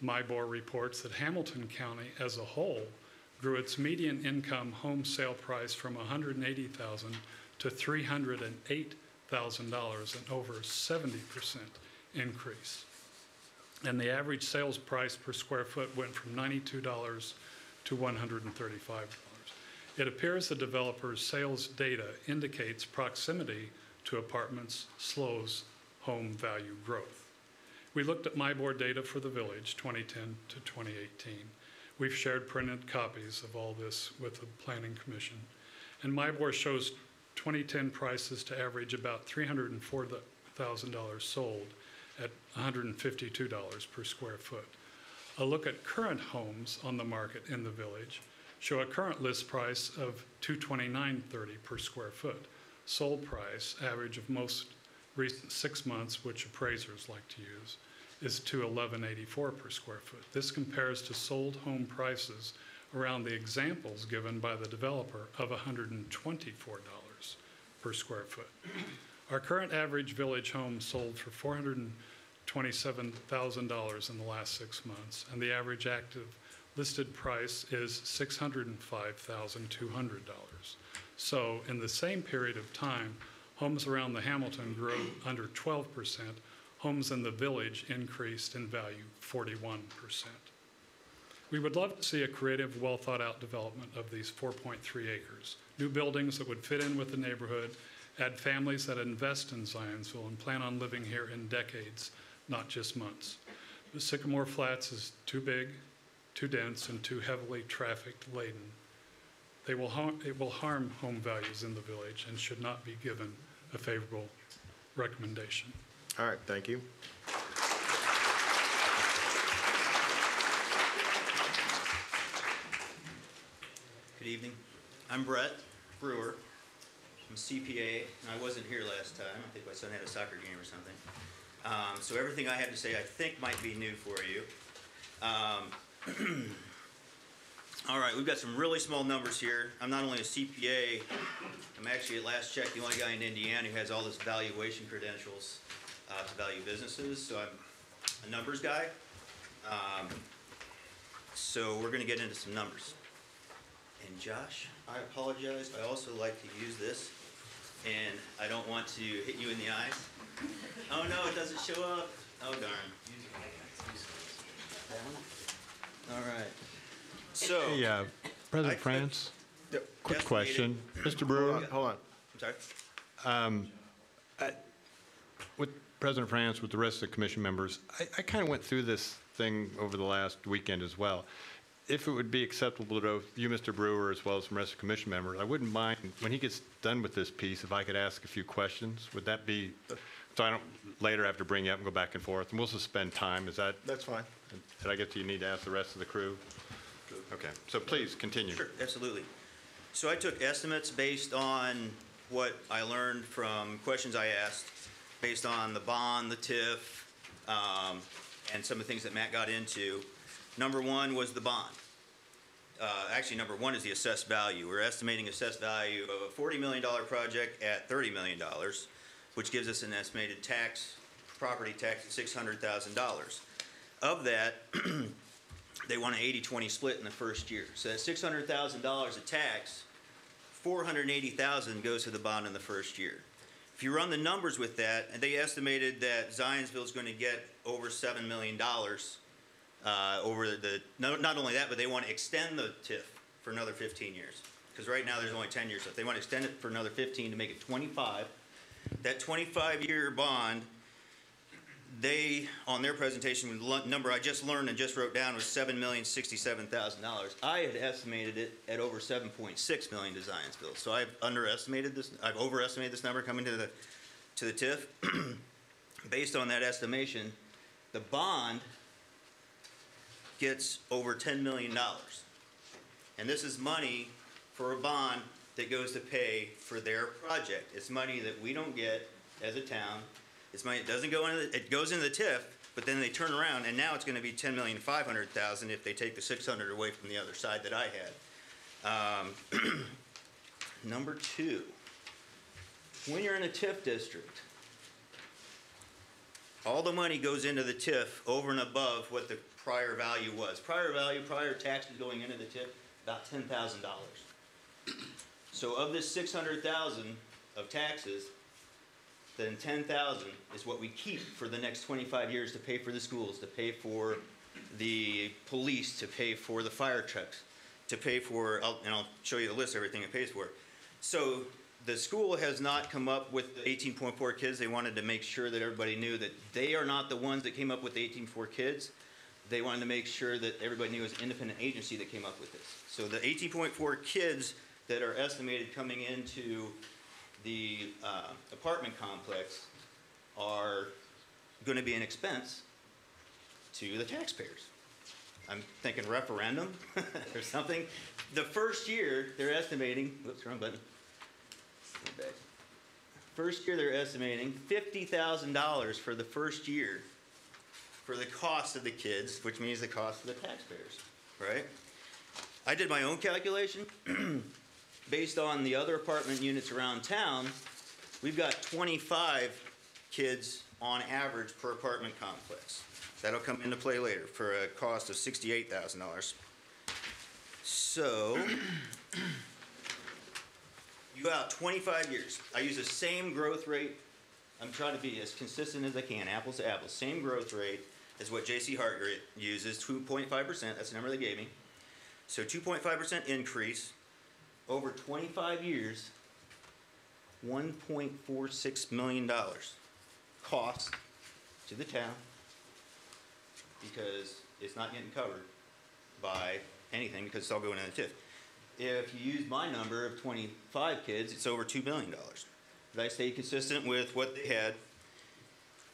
MIBOR reports that Hamilton County as a whole grew its median income home sale price from $180,000 to $308,000, an over 70% increase. And the average sales price per square foot went from $92 to $135. It appears the developer's sales data indicates proximity to apartments slows home value growth. We looked at MIBOR data for the village 2010 to 2018. We've shared printed copies of all this with the Planning Commission. And MIBOR shows 2010 prices to average about $304,000 sold at $152 per square foot. A look at current homes on the market in the village show a current list price of $229.30 per square foot. Sold price average of most recent 6 months, which appraisers like to use, is $211.84 per square foot. This compares to sold home prices around the examples given by the developer of $124 per square foot. Our current average village home sold for $427,000 in the last 6 months, and the average active listed price is $605,200. So in the same period of time, homes around the Hamilton grew under 12%. Homes in the village increased in value 41%. We would love to see a creative, well-thought-out development of these 4.3 acres. New buildings that would fit in with the neighborhood, add families that invest in Zionsville and plan on living here in decades, not just months. The Sycamore Flats is too big, too dense, and too heavily traffic laden. It will harm home values in the village and should not be given a favorable recommendation. All right, thank you. Good evening. I'm Brett Brewer. I'm a CPA, and I wasn't here last time. I think my son had a soccer game or something. So everything I have to say I think might be new for you. All right, we've got some really small numbers here. I'm not only a CPA, I'm actually, at last check, the only guy in Indiana who has all this valuation credentials to value businesses. So I'm a numbers guy. So we're going to get into some numbers. And Josh, I apologize. I also like to use this, and I don't want to hit you in the eyes. Oh no, it doesn't show up. Oh darn. All right. So, Hey, President France, Yep. quick question. Mr. Brewer, Hold on. I'm sorry. with President France, with the rest of the commission members, I kind of went through this thing over the last weekend as well. If it would be acceptable to you, Mr. Brewer, as well as the rest of the commission members, I wouldn't mind, when he gets done with this piece, if I could ask a few questions. Would that be, so I don't later have to bring you up and go back and forth, and we'll suspend time. Is that, That's fine. did I get to you need to ask the rest of the crew? Okay, so please continue. Sure, absolutely. So I took estimates based on what I learned from questions I asked, based on the bond, the TIF, and some of the things that Matt got into. Number one was the bond. Actually, number one is the assessed value. We're estimating assessed value of a $40 million project at $30 million, which gives us an estimated property tax of $600,000. Of that, they want an 80-20 split in the first year. So that $600,000 of tax, $480,000 goes to the bond in the first year. If you run the numbers with that, and they estimated that Zionsville is going to get over $7 million over the, not only that, but they want to extend the TIF for another 15 years. Because right now there's only 10 years left. They want to extend it for another 15 to make it 25. That 25-year bond, they, on their presentation, the number I just learned and just wrote down was $7,067,000. I had estimated it at over $7.6 million to Zionsville. So I've overestimated this number coming to the TIF. Based on that estimation, the bond gets over $10 million. And this is money for a bond that goes to pay for their project. It's money that we don't get as a town. It's money, it doesn't go into it goes into the TIF, but then they turn around and now it's going to be $10,500,000 if they take the $600 away from the other side that I had. Number two, when you're in a TIF district, all the money goes into the TIF over and above what the prior value was. Prior value, prior taxes going into the TIF, about $10,000. So of this 600,000 of taxes, then 10,000 is what we keep for the next 25 years to pay for the schools, to pay for the police, to pay for the fire trucks, to pay for, and I'll show you the list of everything it pays for. So the school has not come up with the 18.4 kids. They wanted to make sure that everybody knew that they are not the ones that came up with the 18.4 kids. They wanted to make sure that everybody knew it was an independent agency that came up with this. So the 18.4 kids that are estimated coming into the apartment complex are going to be an expense to the taxpayers. I'm thinking referendum or something. The first year they're estimating, whoops, wrong button. First year they're estimating $50,000 for the first year for the cost of the kids, which means the cost of the taxpayers, right? I did my own calculation. Based on the other apartment units around town, we've got 25 kids on average per apartment complex. That'll come into play later for a cost of $68,000. So, you go out 25 years. I use the same growth rate. I'm trying to be as consistent as I can, apples to apples. Same growth rate as what J.C. Hart uses, 2.5%. That's the number they gave me. So 2.5% increase over 25 years, $1.46 million cost to the town because it's not getting covered by anything because it's all going in the TIF. If you use my number of 25 kids, it's over $2 million. If I stay consistent with what they had,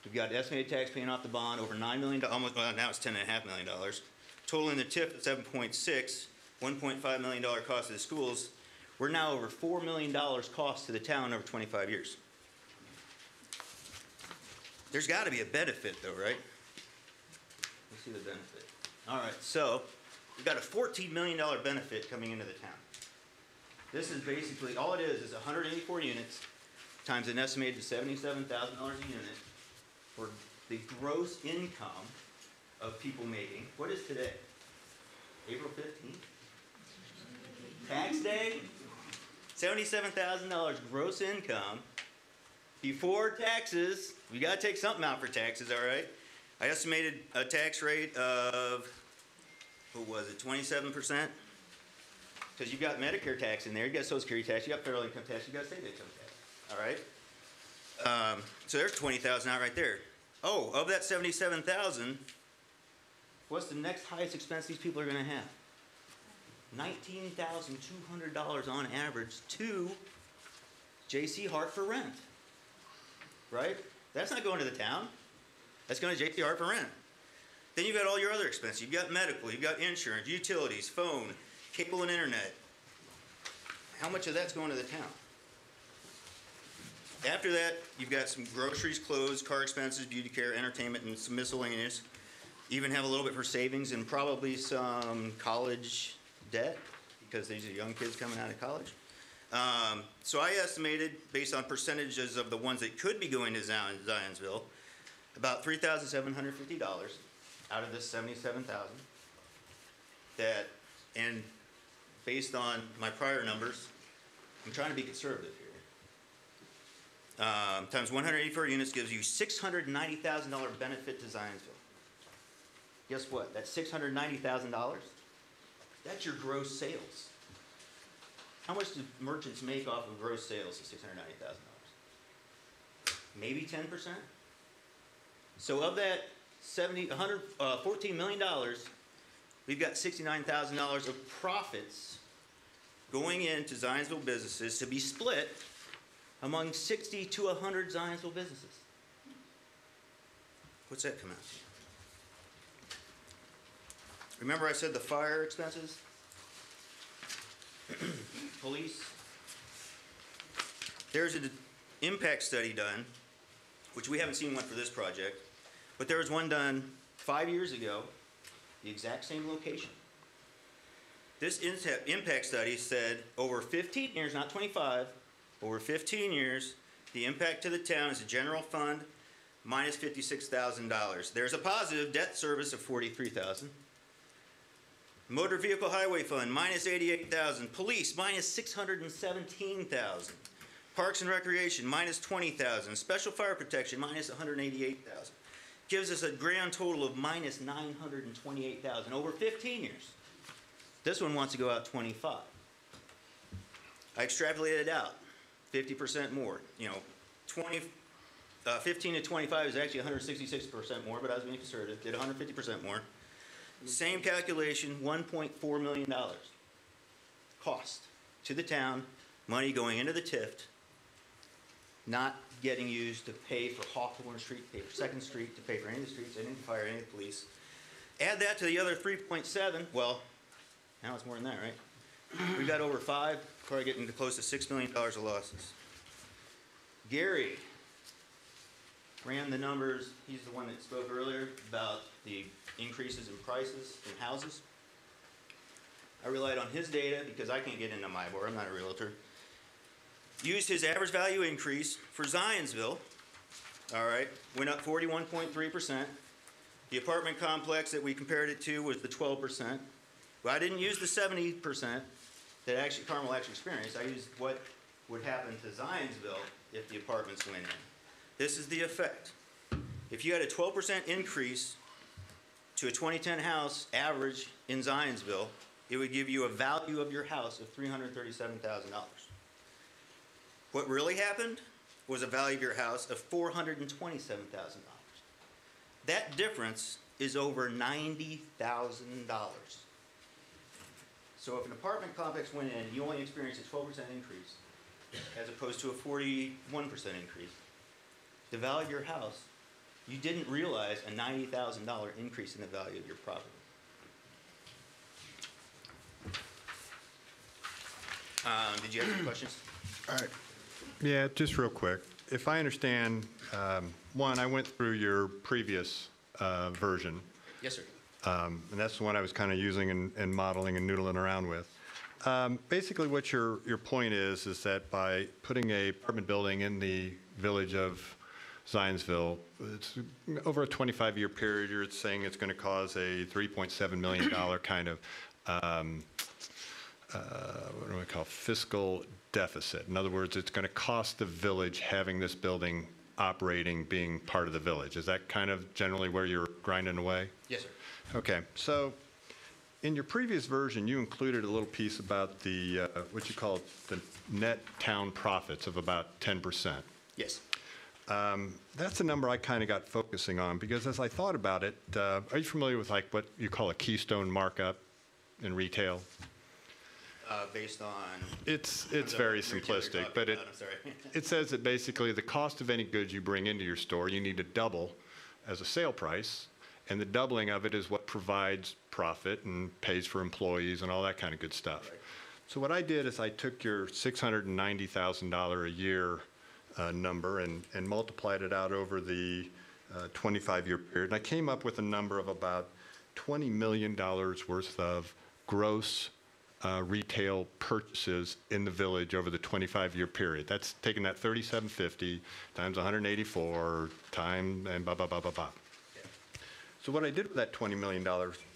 we've got estimated tax paying off the bond over $9 million, almost, well, now it's $10.5 million. Totaling the TIF at 7.6, $1.5 million cost to the schools. We're now over $4 million cost to the town over 25 years. There's got to be a benefit though, right? Let's see the benefit. All right, so we've got a $14 million benefit coming into the town. This is basically, all it is 184 units times an estimated $77,000 a unit for the gross income of people making, what is today? April 15th? Tax day? $77,000 gross income before taxes. We got to take something out for taxes, all right? I estimated a tax rate of, what was it, 27%? Because you've got Medicare tax in there, you've got Social Security tax, you've got federal income tax, you've got state income tax, all right? So there's $20,000 out right there. Oh, of that $77,000, what's the next highest expense these people are going to have? $19,200 on average to J.C. Hart for rent, right? That's not going to the town. That's going to J.C. Hart for rent. Then you've got all your other expenses. You've got medical, you've got insurance, utilities, phone, cable and internet. How much of that's going to the town? After that, you've got some groceries, clothes, car expenses, beauty care, entertainment, and some miscellaneous. Even have a little bit for savings and probably some college debt because these are young kids coming out of college. So I estimated, based on percentages of the ones that could be going to Zionsville, about $3,750 out of this $77,000. That, and based on my prior numbers, I'm trying to be conservative here. Times 184 units gives you $690,000 benefit to Zionsville. Guess what? That's $690,000. That's your gross sales. How much do merchants make off of gross sales of $690,000? Maybe 10%? So of that $14 million, we've got $69,000 of profits going into Zionsville businesses to be split among 60 to 100 Zionsville businesses. What's that come out to? Remember I said the fire expenses? Police? There's an impact study done, which we haven't seen one for this project, but there was one done 5 years ago, the exact same location. This impact study said over 15 years, not 25, over 15 years, the impact to the town as a general fund minus $56,000. There's a positive debt service of $43,000. Motor Vehicle Highway Fund, minus $88,000. Police, minus $617,000. Parks and Recreation, minus $20,000. Special Fire Protection, minus $188,000. Gives us a grand total of minus $928,000 over 15 years. This one wants to go out 25. I extrapolated it out, 50% more. 15 to 25 is actually 166% more, but I was being conservative, did 150% more. Same calculation, $1.4 million cost to the town, money going into the TIF, not getting used to pay for Hawthorne Street, pay for 2nd Street, to pay for any of the streets, any of the fire, any of the police. Add that to the other 3.7, well, now it's more than that, right? We got over 5, probably getting to close to $6 million of losses. Gary ran the numbers. He's the one that spoke earlier about the increases in prices in houses. I relied on his data because I can't get into my board. I'm not a realtor. Used his average value increase for Zionsville. All right, went up 41.3%. The apartment complex that we compared it to was the 12%. Well, I didn't use the 70% that Carmel actually experienced. I used what would happen to Zionsville if the apartments went in. This is the effect. If you had a 12% increase to a 2010 house average in Zionsville, it would give you a value of your house of $337,000. What really happened was a value of your house of $427,000. That difference is over $90,000. So if an apartment complex went in, you only experienced a 12% increase as opposed to a 41% increase. The value of your house, you didn't realize a $90,000 increase in the value of your property. Did you have any questions? All right. Yeah, just real quick. If I understand, one, I went through your previous version. Yes, sir. And that's the one I was kind of using and modeling and noodling around with. Basically, what your point is that by putting a apartment building in the village of Zionsville, it's over a 25-year period, you're saying it's going to cause a $3.7 million kind of, what do we call, fiscal deficit. In other words, it's going to cost the village having this building operating, being part of the village. Is that kind of generally where you're grinding away? Yes, sir. Okay, so in your previous version, you included a little piece about the, what you call the net town profits of about 10%. Yes. That's a number I kind of got focusing on because as I thought about it, are you familiar with like what you call a keystone markup in retail? Based on? It's very simplistic, but it says that basically the cost of any goods you bring into your store, you need to double as a sale price, and the doubling of it is what provides profit and pays for employees and all that kind of good stuff. Right. So what I did is I took your $690,000 a year number and multiplied it out over the 25-year period, and I came up with a number of about $20 million worth of gross retail purchases in the village over the 25-year period. That's taking that 3,750 times 184 times and blah, blah, blah, blah, blah. Yeah. So what I did with that $20 million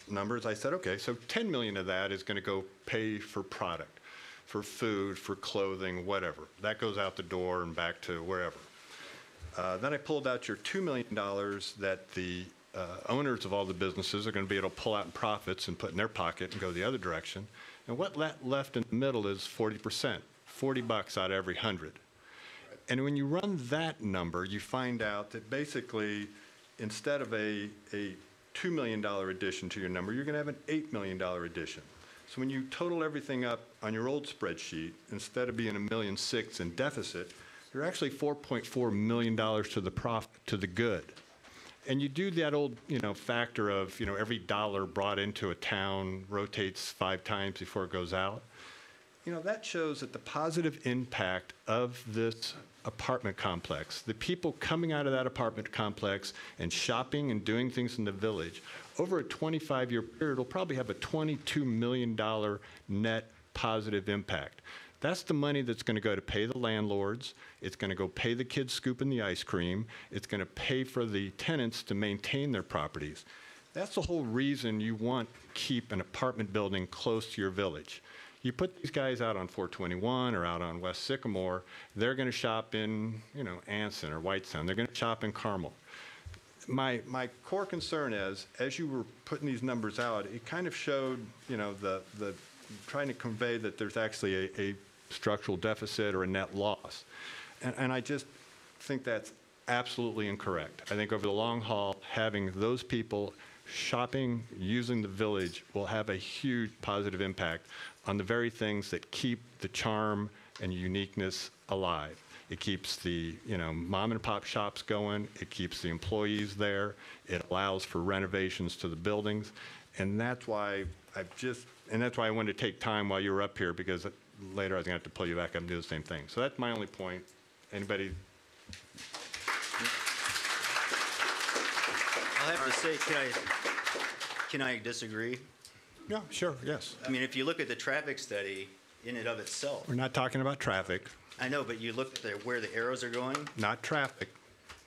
number is I said, okay, so 10 million of that is going to go pay for product, for food, for clothing, whatever. That goes out the door and back to wherever. Then I pulled out your $2 million that the owners of all the businesses are going to be able to pull out in profits and put in their pocket and go the other direction. And what left in the middle is 40%, $40 out of every 100. And when you run that number, you find out that basically instead of a $2 million addition to your number, you're going to have an $8 million addition. So when you total everything up on your old spreadsheet, instead of being $1.6 million in deficit, you're actually $4.4 million to the profit, to the good. And you do that old, factor of, every dollar brought into a town rotates 5 times before it goes out. That shows that the positive impact of this apartment complex, the people coming out of that apartment complex and shopping and doing things in the village, over a 25-year period will probably have a $22 million net positive impact. That's the money that's going to go to pay the landlords. It's going to go pay the kids scooping the ice cream. It's going to pay for the tenants to maintain their properties. That's the whole reason you want to keep an apartment building close to your village. You put these guys out on 421 or out on West Sycamore, they're going to shop in, Anson or Whitestown. They're going to shop in Carmel. My core concern is, as you were putting these numbers out, it kind of showed, the trying to convey that there's actually a structural deficit or a net loss. And I just think that's absolutely incorrect. I think over the long haul, having those people shopping, using the village will have a huge positive impact on the very things that keep the charm and uniqueness alive. It keeps the, mom and pop shops going. It keeps the employees there. It allows for renovations to the buildings. And that's why I wanted to take time while you were up here, because later I was going to have to pull you back up and do the same thing. So that's my only point. Anybody? I'll have to say, can I disagree? Yeah, sure, yes. I mean, if you look at the traffic study in and of itself, We're not talking about traffic, I know, but you look at where the arrows are going. not traffic.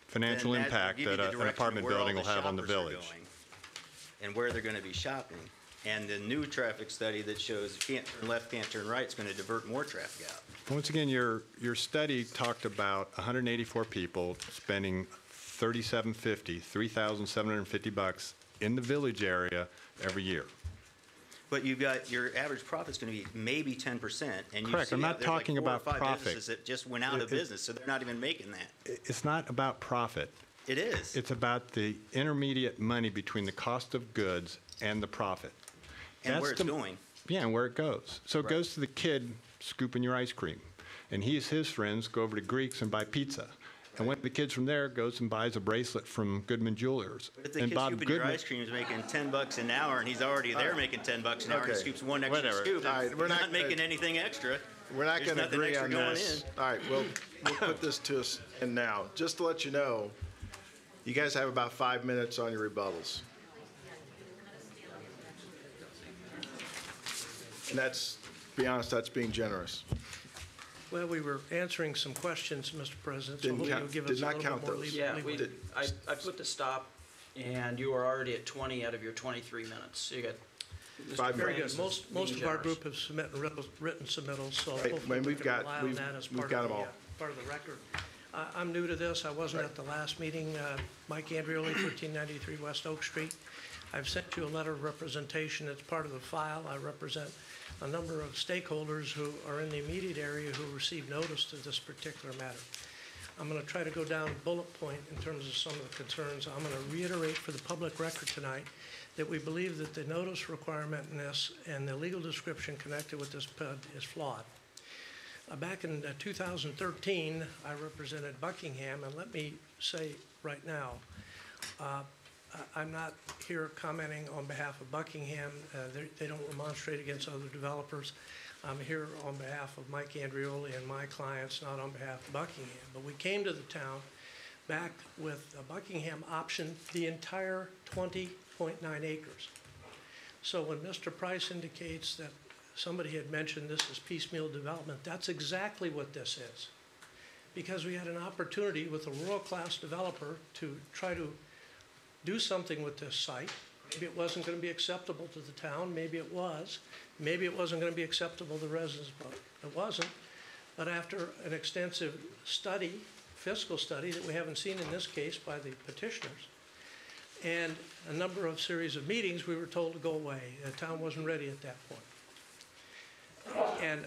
Financial then impact give you that the an direction of apartment where all building will have on the shoppers are village. going and where they're going to be shopping. And the new traffic study that shows you can't turn left, can't turn right, is going to divert more traffic out. Once again, your study talked about 184 people spending $3,750 in the village area every year. But you've got, your average profit's going to be maybe 10%. And you Correct. see I'm not there's like talking 4 or about 5 profit. businesses that just went out of business, so they're not even making that. It's not about profit. It is. It's about the intermediate money between the cost of goods and the profit. And where That's it's going. Yeah, and where it goes. So it Right. goes to the kid scooping your ice cream. And his friends go over to Greek's and buy pizza. And one of the kids from there goes and buys a bracelet from Goodman Jewelers. But if the And kid Bob scooping your Goodman- ice cream is making $10 an hour, and he's already there making $10 an hour, and he Okay. scoops one extra Whatever. scoop, All right, he's we're not not making gonna- anything extra. We're not There's going to nothing agree extra on going this. in. All right, we'll put this to us and now. Just to let you know, you guys have about 5 minutes on your rebuttals. And that's, to be honest, that's being generous. Well, we were answering some questions, Mr. President, so Didn't hopefully count- you'll give did us a not little count bit more those. leeway. Yeah, I put the stop, and you are already at 20 out of your 23 minutes. So you got Mr. 5 Very Franks good. is Most being of our generous. group have submitted written submittals, so Right, hopefully and we we've can got- rely on we've- that as we've part got of them all. part of the record. I'm new to this. I wasn't at the last meeting. Mike Andrioli, 1393 West Oak Street. I've sent you a letter of representation. It's part of the file. I represent a number of stakeholders who are in the immediate area who received notice to this particular matter. I'm going to try to go down bullet point in terms of some of the concerns. I'm going to reiterate for the public record tonight that we believe that the notice requirement in this and the legal description connected with this PUD is flawed. Back in 2013, I represented Buckingham, and let me say right now, I'm not here commenting on behalf of Buckingham. They don't remonstrate against other developers. I'm here on behalf of Mike Andrioli and my clients, not on behalf of Buckingham. But we came to the town back with Buckingham option the entire 20.9 acres. So when Mr. Price indicates that somebody had mentioned this is piecemeal development, that's exactly what this is. Because we had an opportunity with a world-class developer to try to do something with this site. Maybe it wasn't going to be acceptable to the town, maybe it was. Maybe it wasn't going to be acceptable to residents, but it wasn't. But after an extensive study, fiscal study that we haven't seen in this case by the petitioners, and a number of series of meetings, we were told to go away. The town wasn't ready at that point. And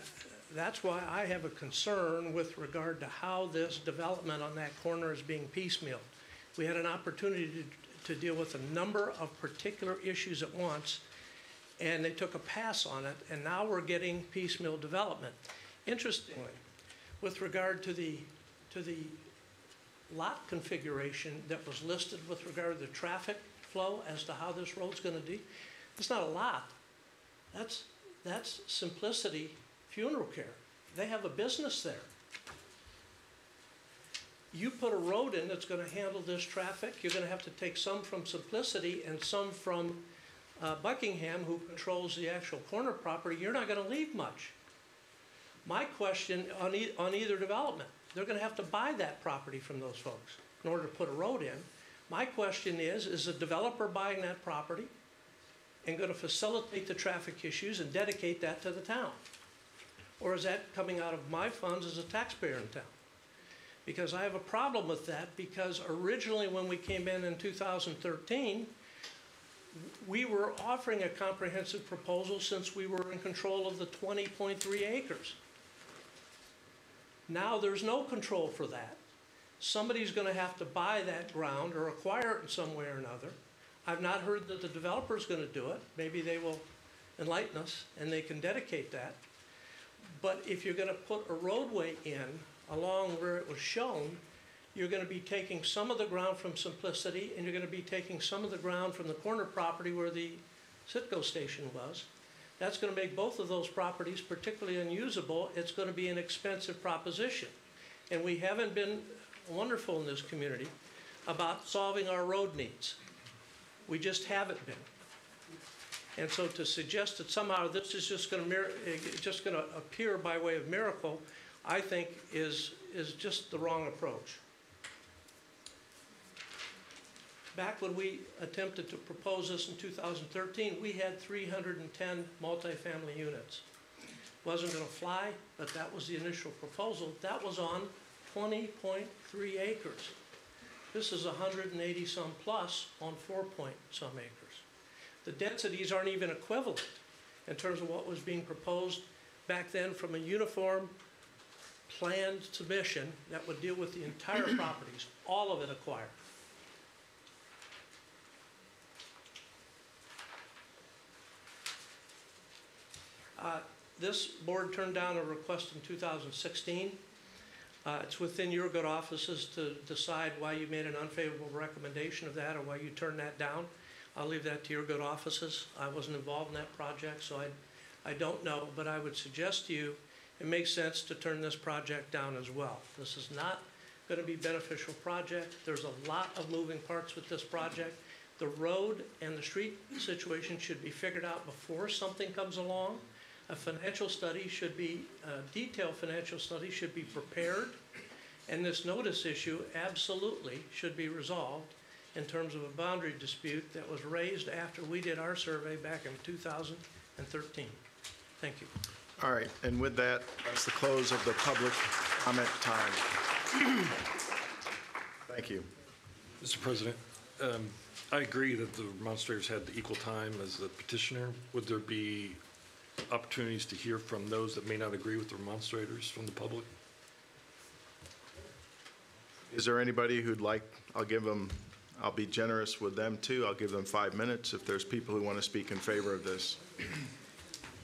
that's why I have a concern with regard to how this development on that corner is being piecemealed. We had an opportunity to deal with a number of particular issues at once, and they took a pass on it, and now we're getting piecemeal development. Interestingly, with regard to the lot configuration that was listed with regard to the traffic flow as to how this road's going to be, it's not a lot. That's Simplicity Funeral Care. They have a business there. You put a road in that's going to handle this traffic, you're going to have to take some from Simplicity and some from Buckingham, who controls the actual corner property. You're not going to leave much. My question on either development, they're gonna have to buy that property from those folks in order to put a road in. My question is the developer buying that property and gonna facilitate the traffic issues and dedicate that to the town? Or is that coming out of my funds as a taxpayer in town? Because I have a problem with that, because originally when we came in 2013, we were offering a comprehensive proposal since we were in control of the 20.3 acres. Now there's no control for that. Somebody's gonna have to buy that ground or acquire it in some way or another. I've not heard that the developer's gonna do it. Maybe they will enlighten us and they can dedicate that. But if you're gonna put a roadway in along where it was shown, you're gonna be taking some of the ground from Simplicity, and you're gonna be taking some of the ground from the corner property where the Citgo station was. That's gonna make both of those properties particularly unusable. It's gonna be an expensive proposition. And we haven't been wonderful in this community about solving our road needs. We just haven't been. And so to suggest that somehow this is just gonna appear by way of miracle, I think is just the wrong approach. Back when we attempted to propose this in 2013, we had 310 multifamily units. Wasn't gonna fly, but that was the initial proposal. That was on 20.3 acres. This is 180 some plus on 4 point some acres. The densities aren't even equivalent in terms of what was being proposed back then from a uniform planned submission that would deal with the entire properties, all of it acquired. This board turned down a request in 2016. It's within your good offices to decide why you made an unfavorable recommendation of that or why you turned that down. I'll leave that to your good offices. I wasn't involved in that project, so I don't know, but I would suggest to you it makes sense to turn this project down as well. This is not going to be a beneficial project. There's a lot of moving parts with this project. The road and the street situation should be figured out before something comes along. A financial study should be, a detailed financial study should be prepared, and this notice issue absolutely should be resolved in terms of a boundary dispute that was raised after we did our survey back in 2013. Thank you. All right, and with that, that's the close of the public comment time. Thank you. Mr. President, I agree that the remonstrators had the equal time as the petitioner. Would there be opportunities to hear from those that may not agree with the remonstrators from the public? Is there anybody who'd like, I'll be generous with them too. I'll give them 5 minutes if there's people who want to speak in favor of this.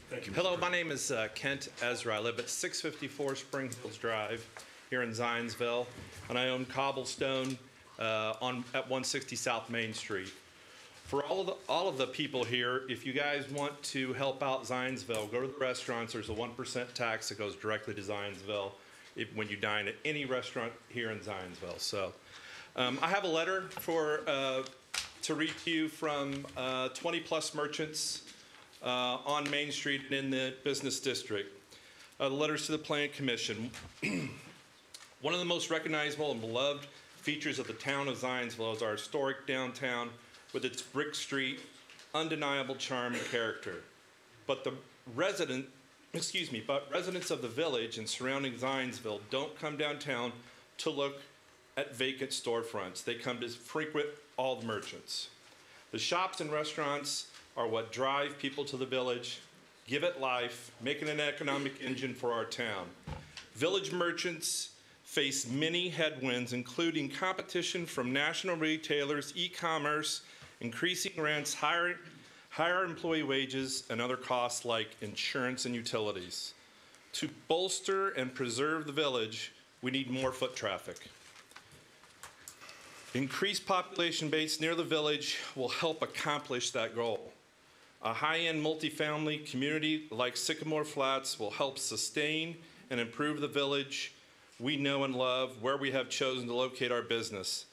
Thank you. Hello, my name is Kent Ezra. I live at 654 Spring Hills Drive here in Zionsville, and I own Cobblestone at 160 South Main Street. For all of the people here, if you guys want to help out Zionsville, go to the restaurants. There's a 1% tax that goes directly to Zionsville when you dine at any restaurant here in Zionsville. So I have a letter to read to you from 20-plus merchants on Main Street and in the business district. The letters to the Planning Commission. One of the most recognizable and beloved features of the town of Zionsville is our historic downtown with its brick street, undeniable charm and character. But residents of the village and surrounding Zionsville don't come downtown to look at vacant storefronts. They come to frequent all the merchants. The shops and restaurants are what drive people to the village, give it life, make it an economic engine for our town. Village merchants face many headwinds, including competition from national retailers, e-commerce, increasing rents, higher employee wages, and other costs like insurance and utilities. To bolster and preserve the village, we need more foot traffic. Increased population base near the village will help accomplish that goal. A high-end multifamily community like Sycamore Flats will help sustain and improve the village we know and love, where we have chosen to locate our business.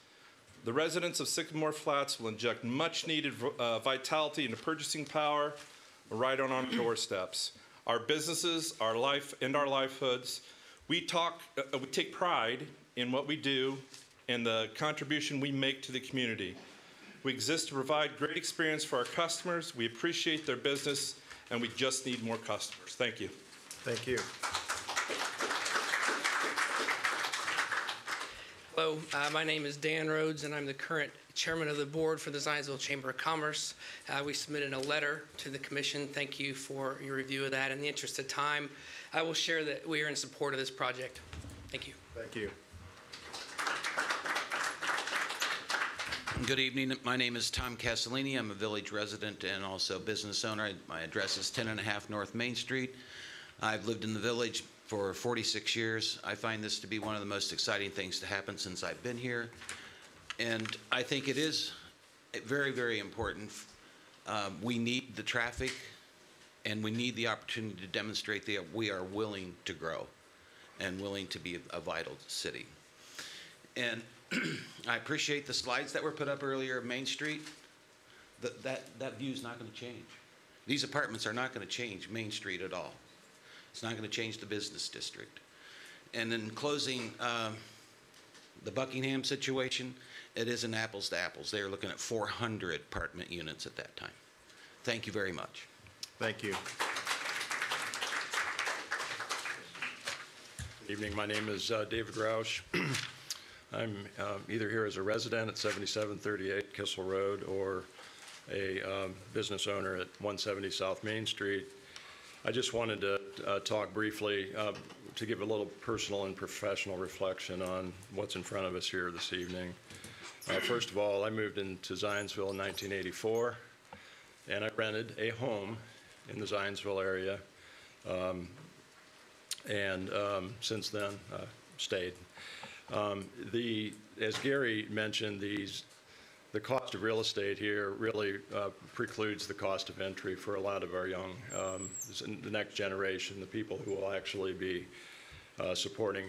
The residents of Sycamore Flats will inject much-needed vitality into purchasing power right on our doorsteps. our businesses, our life, and our livelihoods. We take pride in what we do and the contribution we make to the community. We exist to provide great experience for our customers. We appreciate their business, and we just need more customers. Thank you. Thank you. Hello, my name is Dan Rhodes, and I'm the current chairman of the board for the Zionsville Chamber of Commerce. We submitted a letter to the commission. Thank you for your review of that. In the interest of time, I will share that we are in support of this project. Thank you. Thank you. Good evening. My name is Tom Castellini. I'm a village resident and also business owner. My address is 10.5 North Main Street. I've lived in the village for 46 years. I find this to be one of the most exciting things to happen since I've been here. And I think it is very, very important. We need the traffic, and we need the opportunity to demonstrate that we are willing to grow and willing to be a vital city. And I appreciate the slides that were put up earlier of Main Street. That view is not going to change. These apartments are not going to change Main Street at all. It's not going to change the business district. And in closing, the Buckingham situation, it isn't apples to apples. They are looking at 400 apartment units at that time. Thank you very much. Thank you. Good evening. My name is David Roush. I'm either here as a resident at 7738 Kissel Road or a business owner at 170 South Main Street. I just wanted to talk briefly to give a little personal and professional reflection on what's in front of us here this evening. First of all, I moved into Zionsville in 1984, and I rented a home in the Zionsville area, and since then stayed. As Gary mentioned, the cost of real estate here really precludes the cost of entry for a lot of our young, the next generation, the people who will actually be supporting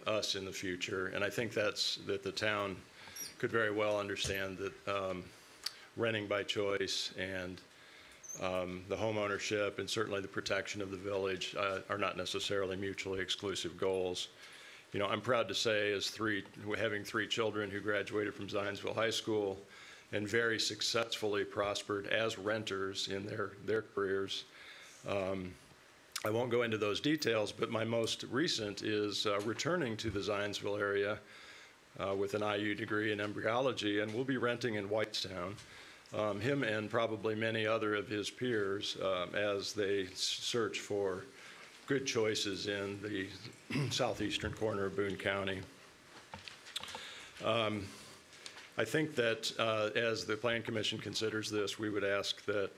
us in the future. And I think that the town could very well understand that renting by choice and the home ownership and certainly the protection of the village are not necessarily mutually exclusive goals. You know, I'm proud to say, having three children who graduated from Zionsville High School and very successfully prospered as renters in their careers. I won't go into those details, but my most recent is returning to the Zionsville area with an IU degree in embryology, and we'll be renting in Whitestown. Him and probably many other of his peers as they search for good choices in the southeastern corner of Boone County. I think that as the Plan Commission considers this, we would ask that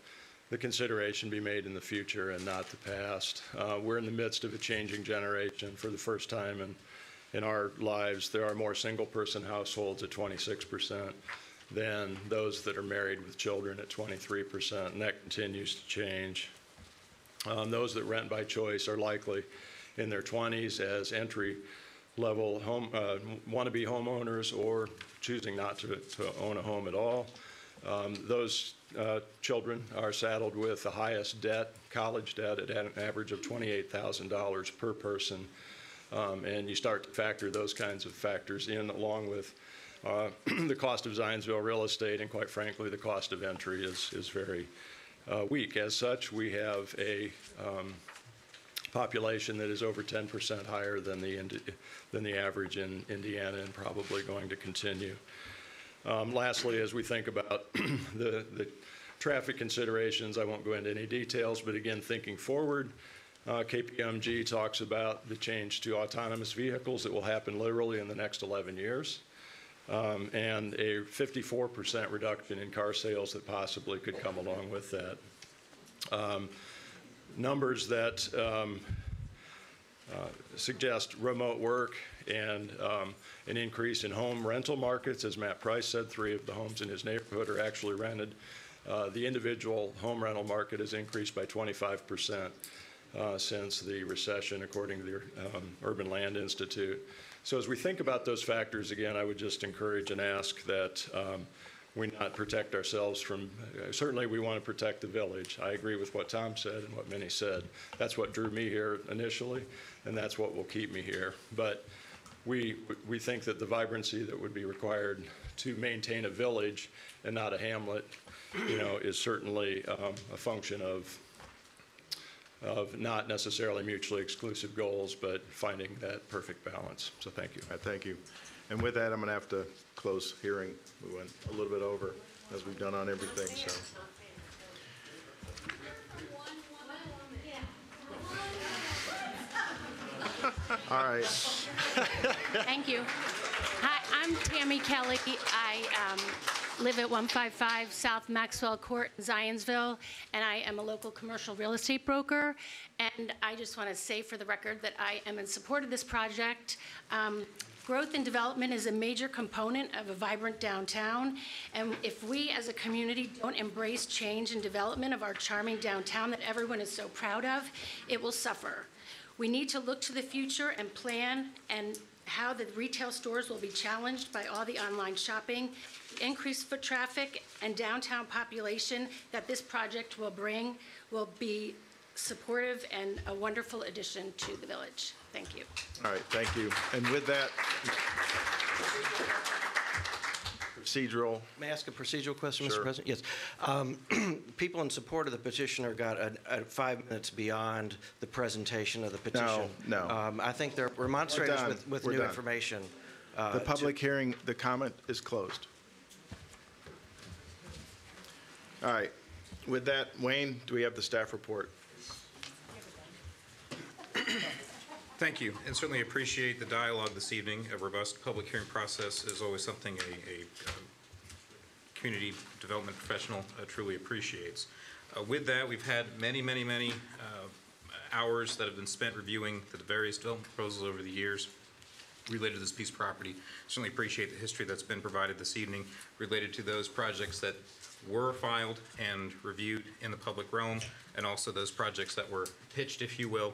the consideration be made in the future and not the past. We're in the midst of a changing generation. For the first time in our lives, there are more single-person households at 26% than those that are married with children at 23%, and that continues to change. Those that rent by choice are likely in their 20s as entry-level wannabe homeowners or choosing not to own a home at all. Those children are saddled with the highest debt, college debt, at an average of $28,000 per person. And you start to factor those kinds of factors in along with the cost of Zionsville real estate, and quite frankly, the cost of entry is very weak. As such, we have a population that is over 10% higher than the average in Indiana, and probably going to continue. Lastly, as we think about the traffic considerations, I won't go into any details, but again, thinking forward, KPMG talks about the change to autonomous vehicles that will happen literally in the next 11 years. And a 54% reduction in car sales that possibly could come along with that. Numbers that suggest remote work and an increase in home rental markets. As Matt Price said, 3 of the homes in his neighborhood are actually rented. The individual home rental market has increased by 25% since the recession, according to the Urban Land Institute. So as we think about those factors, again, I would just encourage and ask that we not protect ourselves from, certainly we want to protect the village. I agree with what Tom said and what Minnie said. That's what drew me here initially, and that's what will keep me here. But we think that the vibrancy that would be required to maintain a village and not a hamlet, is certainly a function of not necessarily mutually exclusive goals, but finding that perfect balance. So thank you. All right, thank you. And with that, I'm going to have to close hearing. We went a little bit over, as we've done on everything, so. All right. Thank you. Hi, I'm Tammy Kelly. I live at 155 South Maxwell Court, Zionsville, and I am a local commercial real estate broker. And I just want to say for the record that I am in support of this project. Growth and development is a major component of a vibrant downtown, and if we as a community don't embrace change and development of our charming downtown that everyone is so proud of, it will suffer. We need to look to the future and plan and how the retail stores will be challenged by all the online shopping, increased foot traffic, and downtown population that this project will bring will be supportive and a wonderful addition to the village. Thank you. All right, thank you. And with that, procedural. May I ask a procedural question, Sure. Mr. President? Yes. People in support of the petitioner got 5 minutes beyond the presentation of the petition. No. I think they're remonstrators We're done. with We're new done. information. The public hearing, the comment is closed. All right. With that, Wayne, do we have the staff report? Thank you, and certainly appreciate the dialogue this evening. A robust public hearing process is always something a community development professional truly appreciates. With that, we've had many hours that have been spent reviewing the various development proposals over the years related to this piece of property. Certainly appreciate the history that's been provided this evening related to those projects that were filed and reviewed in the public realm, and also those projects that were pitched, if you will,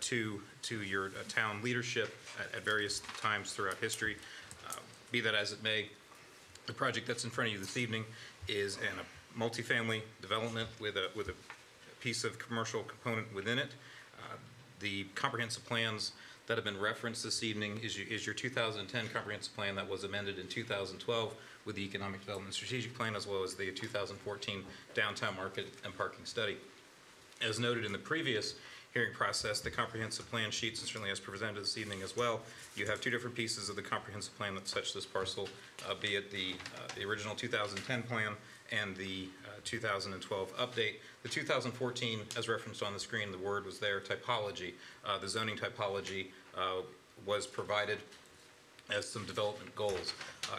to your town leadership at various times throughout history. Be that as it may, the project that's in front of you this evening is a multifamily development with a piece of commercial component within it. The comprehensive plans that have been referenced this evening is your 2010 comprehensive plan that was amended in 2012 with the Economic Development Strategic Plan, as well as the 2014 Downtown Market and Parking Study. As noted in the previous hearing process, the comprehensive plan sheets, and certainly as presented this evening as well, you have two different pieces of the comprehensive plan that touch this parcel, be it the original 2010 plan and the 2012 update. The 2014, as referenced on the screen, the word was there, typology. The zoning typology was provided as some development goals.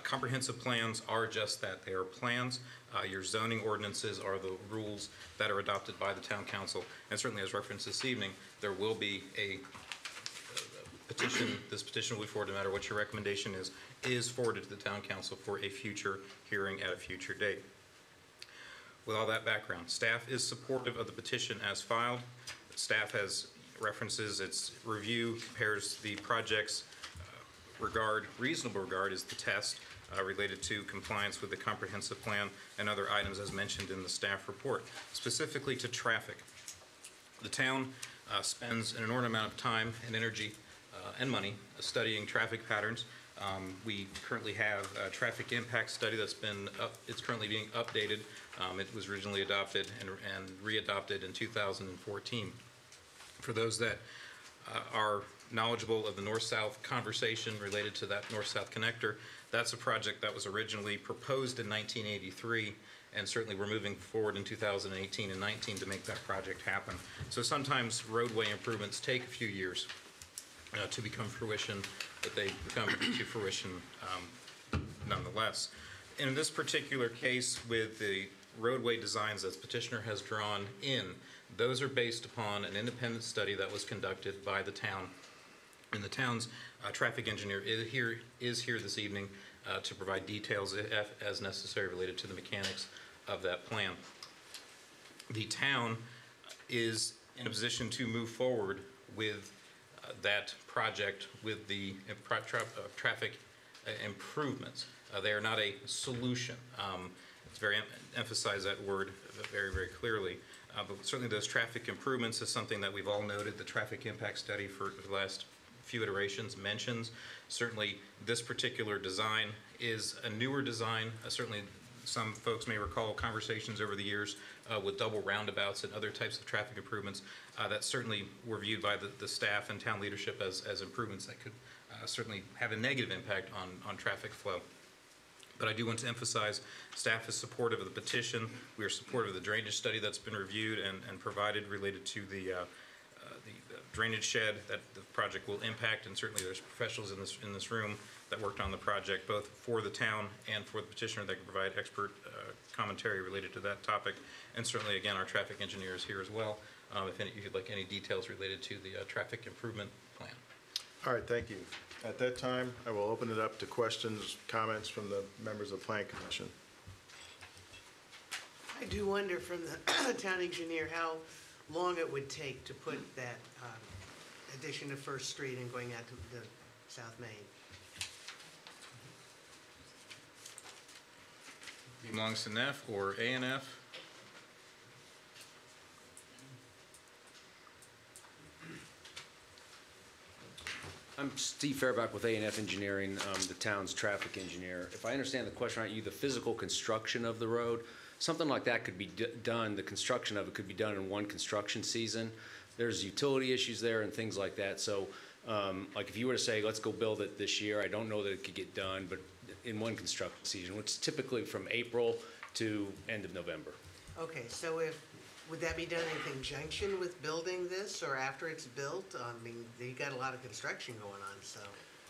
Comprehensive plans are just that. They are plans. Your zoning ordinances are the rules that are adopted by the town council. And certainly as referenced this evening, there will be a petition. This petition will be forwarded, no matter what your recommendation is forwarded to the town council for a future hearing at a future date. With all that background, staff is supportive of the petition as filed. Staff has references its review, compares the project's reasonable regard is the test related to compliance with the comprehensive plan and other items as mentioned in the staff report. Specifically to traffic, the town spends an inordinate amount of time and energy and money studying traffic patterns. We currently have a traffic impact study that's it's currently being updated. It was originally adopted and readopted in 2014. For those that are knowledgeable of the north-south conversation related to that north-south connector, that's a project that was originally proposed in 1983, and certainly we're moving forward in 2018 and 19 to make that project happen. So sometimes roadway improvements take a few years to become fruition, but they come to fruition nonetheless. In this particular case, with the roadway designs that the petitioner has drawn in, those are based upon an independent study that was conducted by the town. And the town's traffic engineer is here this evening to provide details as necessary related to the mechanics of that plan. The town is in a position to move forward with that project with the traffic improvements. They are not a solution. It's very emphasize that word very, very clearly. But certainly those traffic improvements is something that we've all noted. The traffic impact study for the last few iterations mentions. Certainly this particular design is a newer design. Certainly some folks may recall conversations over the years with double roundabouts and other types of traffic improvements that certainly were viewed by the staff and town leadership as improvements that could certainly have a negative impact on traffic flow. But I do want to emphasize staff is supportive of the petition. We are supportive of the drainage study that's been reviewed and provided related to the drainage shed that the project will impact, and certainly there's professionals in this room that worked on the project, both for the town and for the petitioner, that can provide expert commentary related to that topic. And certainly, again, our traffic engineer is here as well, if you'd like any details related to the traffic improvement plan. All right, thank you. At that time, I will open it up to questions, comments from the members of the Plan Commission. I do wonder from the town engineer how long it would take to put that addition to First Street and going out to the South Main. Belongs to NF or ANF? I'm Steve Fairback with A&F Engineering, the town's traffic engineer. If I understand the question right, the physical construction of the road, something like that could be done, the construction of it could be done in one construction season. There's utility issues there and things like that. So like if you were to say, let's go build it this year, I don't know that it could get done, but in one construction season, which is typically from April to end of November. Okay, so would that be done in conjunction with building this or after it's built? I mean, you got a lot of construction going on, so.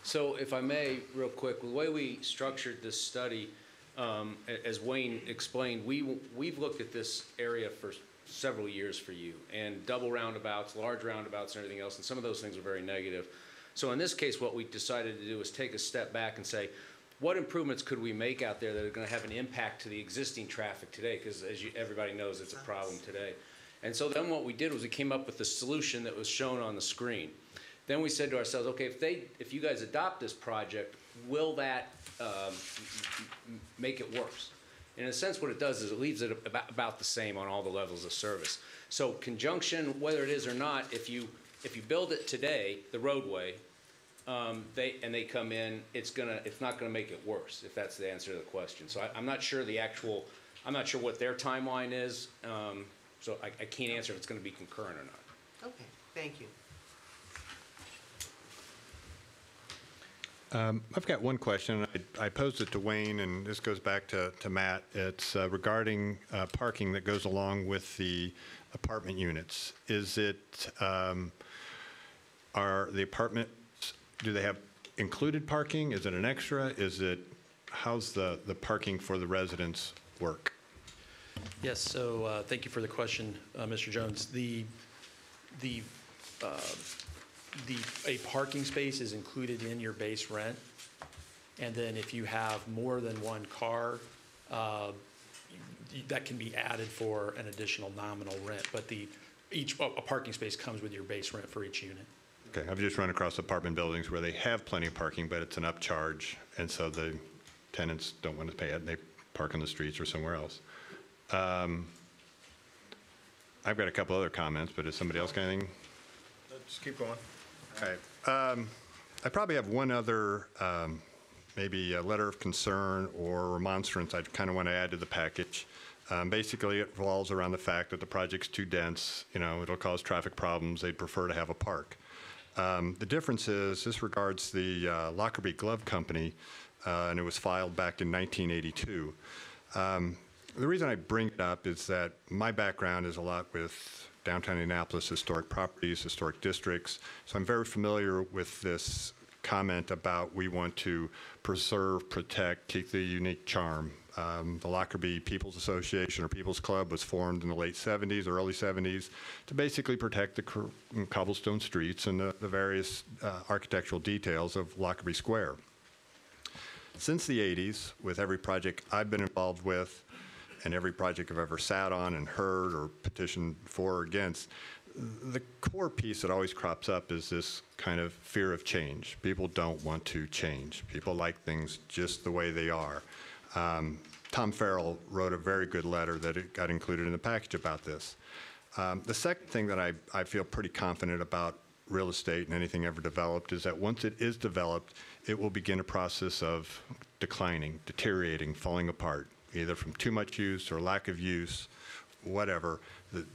So if I may, real quick, the way we structured this study, as Wayne explained, we've looked at this area for several years for you, and double roundabouts, large roundabouts, and everything else, and some of those things are very negative. So in this case, what we decided to do is take a step back and say, what improvements could we make out there that are going to have an impact to the existing traffic today? Because as everybody knows, it's a problem today. And so then what we did was we came up with the solution that was shown on the screen. Then we said to ourselves, okay, if you guys adopt this project, will that make it worse? In a sense, what it does is it leaves it about the same on all the levels of service. So conjunction, whether it is or not, if you build it today, the roadway, they come in, it's not gonna make it worse, if that's the answer to the question. So I'm not sure I'm not sure what their timeline is, so I can't answer if it's gonna be concurrent or not. Okay, thank you. I've got one question. I posed it to Wayne, and this goes back to Matt. It's regarding parking that goes along with the apartment units. Is it, are the apartments, do they have included parking? Is it an extra? How's the parking for the residents work? Yes, so thank you for the question, Mr. Jones. A parking space is included in your base rent, and then if you have more than one car, that can be added for an additional nominal rent, but a parking space comes with your base rent for each unit. Okay, I've just run across apartment buildings where they have plenty of parking, but it's an upcharge, and so the tenants don't want to pay it, and they park on the streets or somewhere else. I've got a couple other comments, but has somebody else got anything? Just keep going. All right. I probably have one other, maybe a letter of concern or remonstrance I kind of want to add to the package. Basically, it revolves around the fact that the project's too dense. It'll cause traffic problems. They'd prefer to have a park. The difference is this regards the Lockerbie Glove Company, and it was filed back in 1982. The reason I bring it up is that my background is a lot with downtown Indianapolis historic properties, historic districts, so I'm very familiar with this comment about we want to preserve, protect, keep the unique charm. The Lockerbie People's Association or People's Club was formed in the late 70s or early 70s to basically protect the cobblestone streets and the various architectural details of Lockerbie Square. Since the 80s, with every project I've been involved with and every project I've ever sat on and heard or petitioned for or against, the core piece that always crops up is this kind of fear of change. People don't want to change. People like things just the way they are. Tom Farrell wrote a very good letter that it got included in the package about this. The second thing that I feel pretty confident about real estate and anything ever developed is that once it is developed, it will begin a process of declining, deteriorating, falling apart, either from too much use or lack of use, whatever.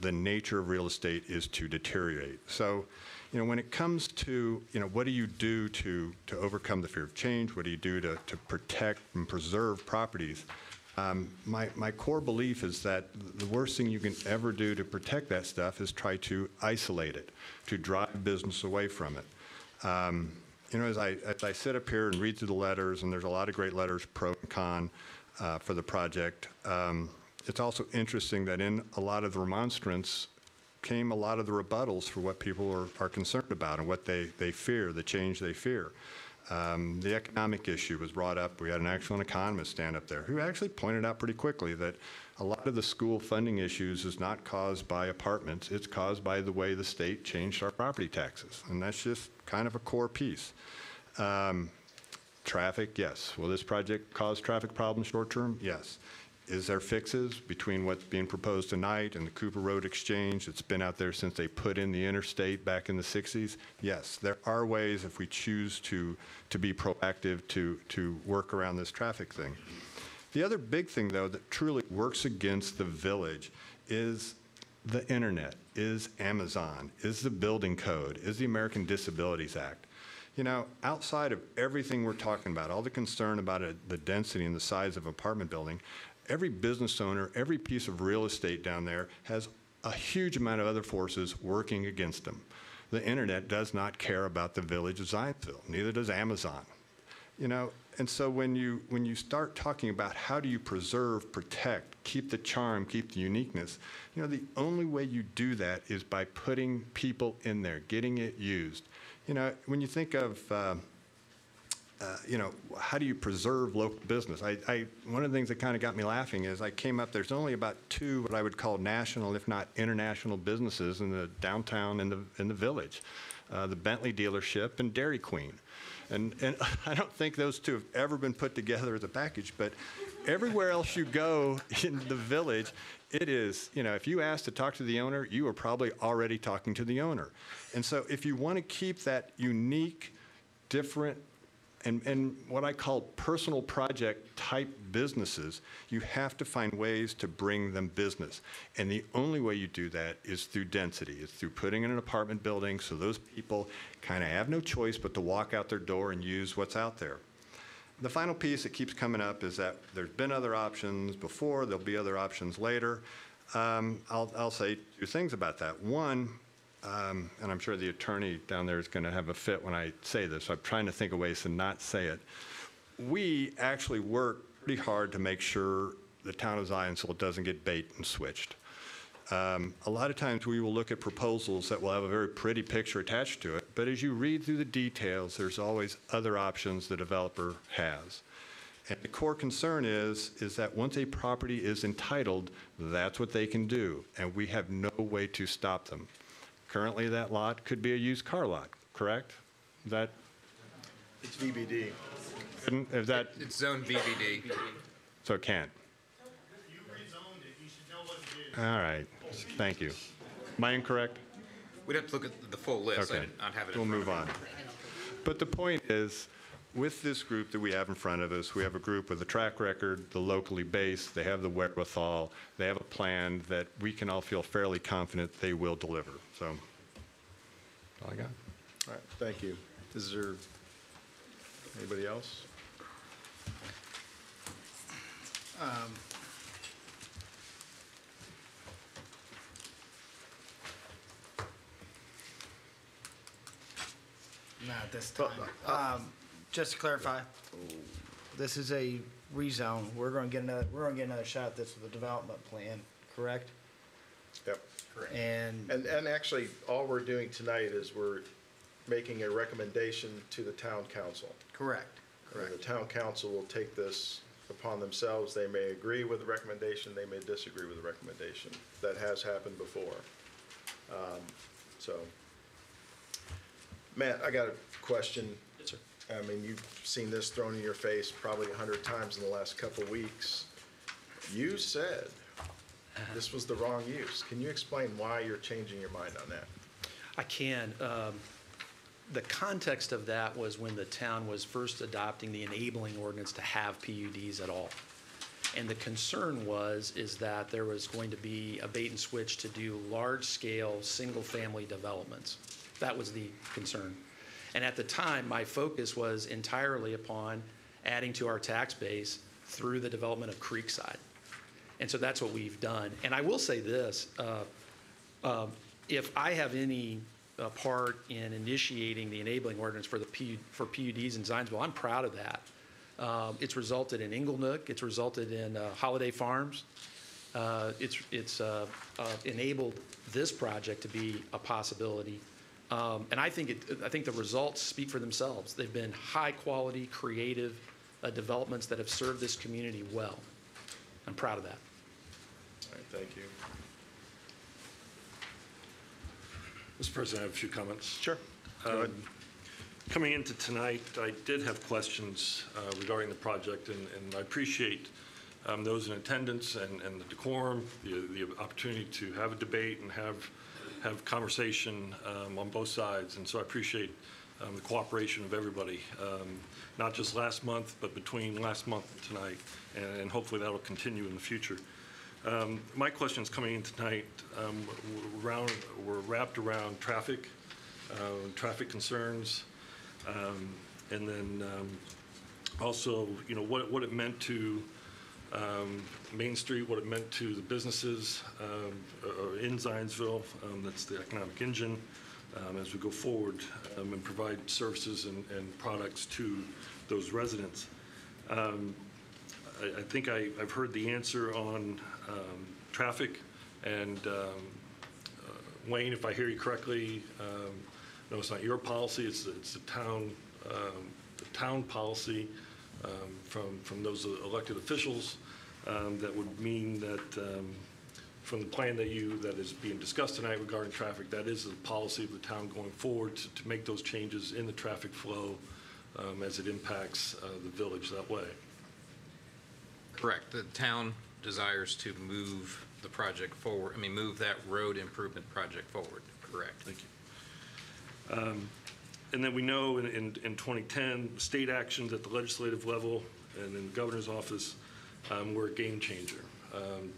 The nature of real estate is to deteriorate. So, when it comes to, what do you do to overcome the fear of change? What do you do to protect and preserve properties? My core belief is that the worst thing you can ever do to protect that stuff is try to isolate it, to drive business away from it. As I sit up here and read through the letters, and there's a lot of great letters, pro and con, for the project, it's also interesting that in a lot of the remonstrance came a lot of the rebuttals for what people are concerned about and what they fear, the change they fear. The economic issue was brought up. We had an actual economist stand up there who actually pointed out pretty quickly that a lot of the school funding issues is not caused by apartments. It's caused by the way the state changed our property taxes. And that's just kind of a core piece. Traffic, yes. Will this project cause traffic problems short term? Yes. Is there fixes between what's being proposed tonight and the Cooper Road Exchange? It's been out there since they put in the interstate back in the 60s. Yes, there are ways if we choose to be proactive to work around this traffic thing. The other big thing, though, that truly works against the village is the internet, is Amazon, is the building code, is the American Disabilities Act. Outside of everything we're talking about, all the concern about the density and the size of an apartment building, every business owner, every piece of real estate down there has a huge amount of other forces working against them. The internet does not care about the village of Zionsville, neither does Amazon. And so when you start talking about how do you preserve, protect, keep the charm, keep the uniqueness, the only way you do that is by putting people in there, getting it used. When you think of how do you preserve local business? One of the things that kind of got me laughing is I came up, there's only about 2 what I would call national, if not international businesses in the downtown in the village, the Bentley dealership and Dairy Queen. And I don't think those 2 have ever been put together as a package, but everywhere else you go in the village, it is, if you ask to talk to the owner, you are probably already talking to the owner. And so if you want to keep that unique, different, and what I call personal project type businesses, you have to find ways to bring them business. And the only way you do that is through density. It's through putting in an apartment building so those people kind of have no choice but to walk out their door and use what's out there. The final piece that keeps coming up is that there's been other options before, there'll be other options later. I'll say 2 things about that. One, and I'm sure the attorney down there is going to have a fit when I say this, so I'm trying to think of ways to not say it. We actually work pretty hard to make sure the town of Zionsville doesn't get bait and switched. A lot of times we will look at proposals that will have a very pretty picture attached to it, but as you read through the details, there's always other options the developer has. And the core concern is that once a property is entitled, that's what they can do, and we have no way to stop them. Currently, that lot could be a used car lot, correct? Is that? It's VBD. Is that? It's zone VBD. So it can't. All right, thank you. Am I incorrect? We'd have to look at the full list. Okay, I don't have it in we'll front move of on. me. But the point is, with this group that we have in front of us, we have a group with a track record, the locally based, they have the wherewithal, they have a plan that we can all feel fairly confident they will deliver. So, that's all I got. All right, thank you. Is there anybody else? Not at this time. Just to clarify, this is a rezone. We're going to get another shot at this with a development plan, correct? Yep. Correct. And actually, all we're doing tonight is we're making a recommendation to the town council. correct. And the town council will take this upon themselves. They may agree with the recommendation, they may disagree with the recommendation. That has happened before. So, Matt, I got a question. Yes, sir. I mean, you've seen this thrown in your face probably 100 times in the last couple of weeks. You said this was the wrong use. Can you explain why you're changing your mind on that? I can. The context of that was when the town was first adopting the enabling ordinance to have PUDs at all. And the concern is that there was going to be a bait and switch to do large-scale, single-family developments. That was the concern. And at the time, my focus was entirely upon adding to our tax base through the development of Creekside. And so that's what we've done. And I will say this, if I have any part in initiating the enabling ordinance for PUDs in Zionsville, I'm proud of that. It's resulted in Inglenook. It's resulted in Holiday Farms. It's enabled this project to be a possibility. And I think the results speak for themselves. They've been high-quality, creative developments that have served this community well. I'm proud of that. All right, thank you. Mr. President, I have a few comments. Sure. Go ahead. Coming into tonight, I did have questions regarding the project, and I appreciate those in attendance and the decorum, the opportunity to have a debate and have conversation on both sides. And so I appreciate the cooperation of everybody, not just last month, but between last month and tonight, and hopefully that will continue in the future. My questions coming in tonight were wrapped around traffic concerns, and then also, what it meant to Main Street, what it meant to the businesses in Zionsville. That's the economic engine as we go forward and provide services and products to those residents. I think I've heard the answer on traffic, and Wayne, if I hear you correctly, no, it's not your policy. It's the town policy from those elected officials. That would mean that from the plan that is being discussed tonight regarding traffic, that is the policy of the town going forward to make those changes in the traffic flow as it impacts the village that way. Correct. The town desires to move the project forward, move that road improvement project forward. Correct. Thank you. And then we know in 2010, state actions at the legislative level and in the governor's office were a game changer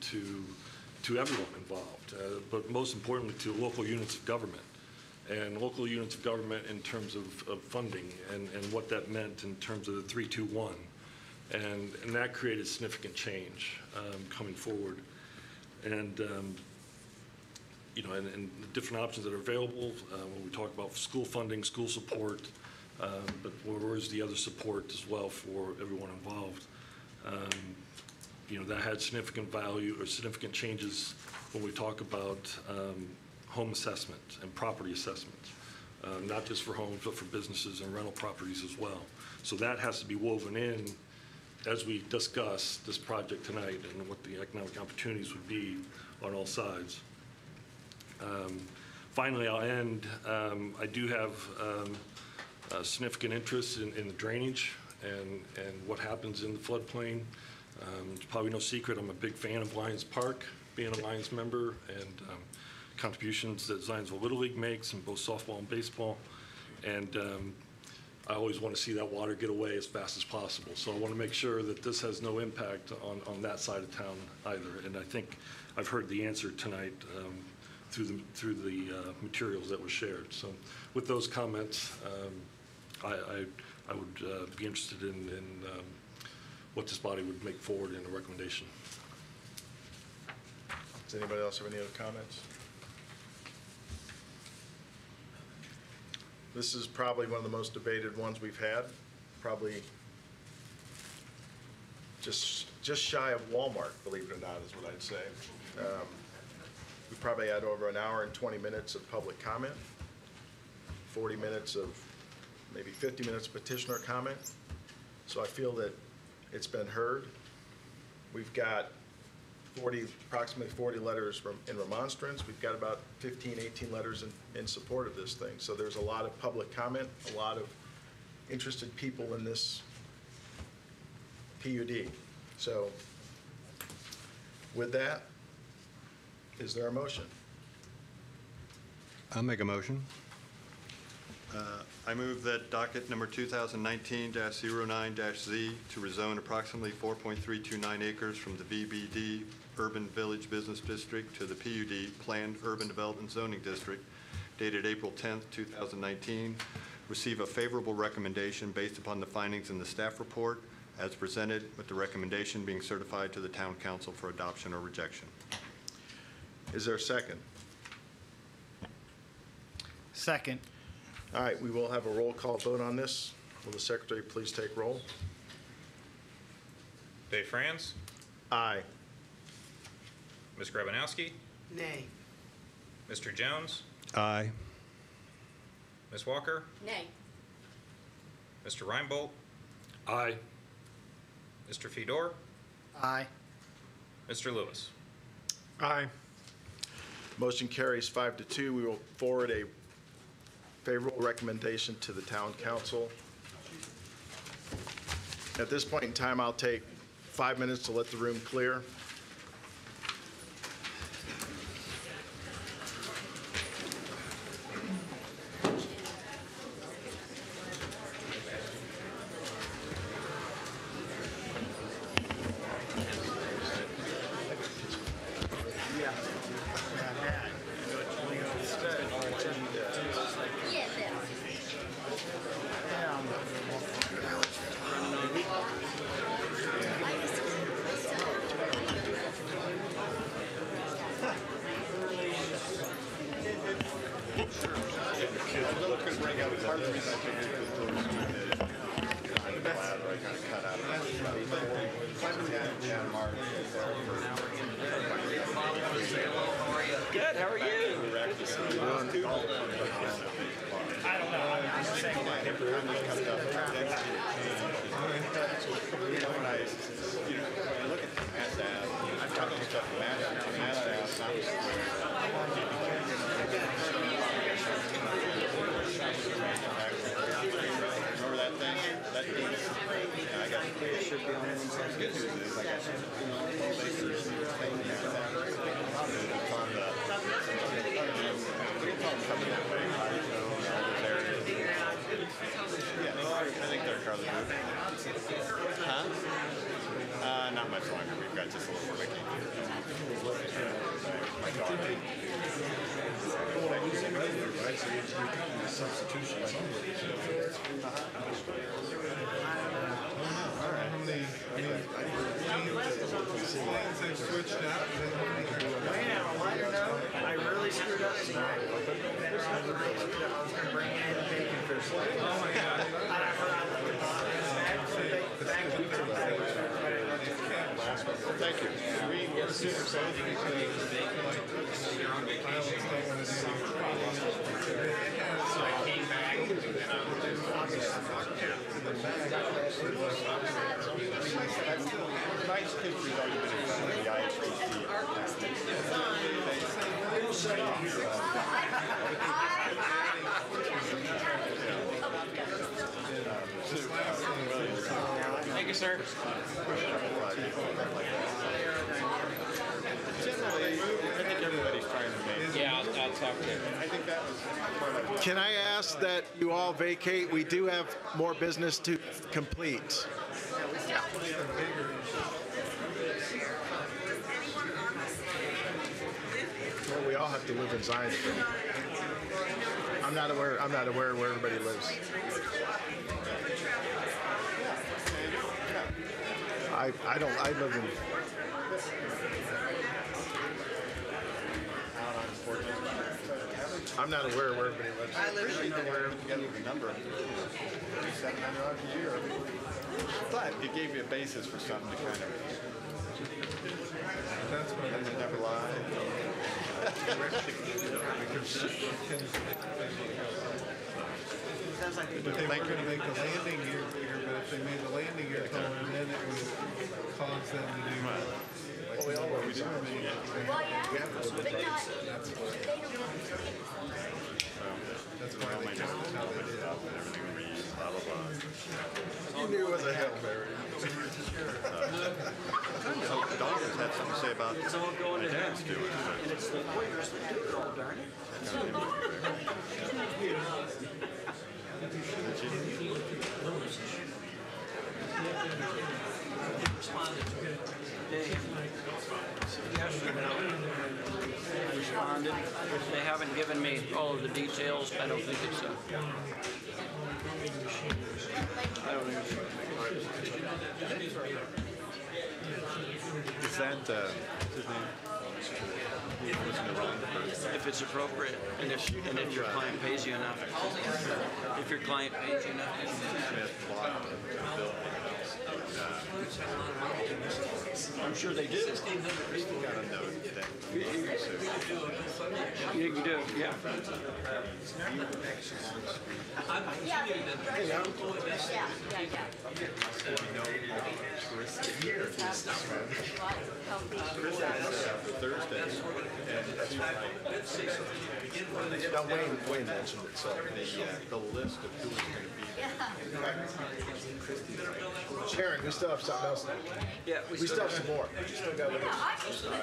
to everyone involved, but most importantly to local units of government. And local units of government in terms of funding and what that meant in terms of the 3-2-1. And that created significant change coming forward. And and the different options that are available when we talk about school funding, school support, but where's the other support as well for everyone involved. That had significant value or significant changes when we talk about home assessment and property assessment, not just for homes, but for businesses and rental properties as well. So that has to be woven in as we discuss this project tonight and what the economic opportunities would be on all sides. Finally, I'll end. I do have a significant interest in the drainage and what happens in the floodplain. It's probably no secret I'm a big fan of Lions Park, being a Lions member, and contributions that Zionsville Little League makes in both softball and baseball. And I always want to see that water get away as fast as possible. So I want to make sure that this has no impact on that side of town either. And I think I've heard the answer tonight through the materials that were shared. So with those comments, I would be interested in what this body would make forward in a recommendation. Does anybody else have any other comments? This is probably one of the most debated ones we've had. Probably just shy of Walmart, believe it or not, is what I'd say. We probably had over an hour and 20 minutes of public comment, 40 minutes of, maybe 50 minutes of petitioner comment. So I feel that it's been heard. We've got approximately 40 letters in remonstrance. We've got about 15, 18 letters in support of this thing. So there's a lot of public comment, a lot of interested people in this PUD. So with that, is there a motion? I'll make a motion. I move that docket number 2019-09-Z to rezone approximately 4.329 acres from the VBD Urban Village Business District to the PUD Planned Urban Development Zoning District dated April 10th, 2019, receive a favorable recommendation based upon the findings in the staff report as presented, with the recommendation being certified to the Town Council for adoption or rejection. Is there a second? Second. All right, we will have a roll call vote on this. Will the secretary please take roll? Dave Franz? Aye. Ms. Grabanowski? Nay. Mr. Jones? Aye. Ms. Walker? Nay. Mr. Reinbold? Aye. Mr. Fedor? Aye. Mr. Lewis? Aye. Motion carries 5-2. We will forward a favorable recommendation to the Town Council. At this point in time, I'll take 5 minutes to let the room clear. Good, how are you? Good to see you. I don't know. I'm just saying that. I've talked to stuff remember that thing? That piece? Yeah, I got it. Should be on this. The good news is I got some places thing there that it's on the coming that way. Yeah, I think they're Charlie Booth. Huh? Not much longer. We've got just a little more vacation. My daughter. I really screwed up tonight. I was going to bring in bacon for sleep. Oh my God. Thank you. Nice kids we've already been in front of the IHBC. Thank you, sir. Generally, I think everybody's trying to make. Yeah, I'll talk to you. I think that was. Can I ask that you all vacate? We do have more business to complete. Well, we all have to live in Zionsville. I'm not aware where everybody lives. I live in. I'm not aware where everybody lives. I appreciate that we're together with a number of $700 a year. But it gave you a basis for something to kind of. That's what I never lie. But they were going to make the landing gear bigger, but if they made the landing gear taller, then it would cause them to do You knew it was a Hail Mary. Daughters have something to say about my dad's doing. And it's the lawyers that do it all, darn it. Responded. They haven't given me all of the details. I don't think it's I don't think Is that, what's his name? if it's appropriate, and if your client pays you enough. If your client pays you enough. I'm sure they do. You can do, yeah. Now, Wayne mentioned it, so the list of who's going to be there. Sharon, we still have something else. Yeah, we still have some more. We still got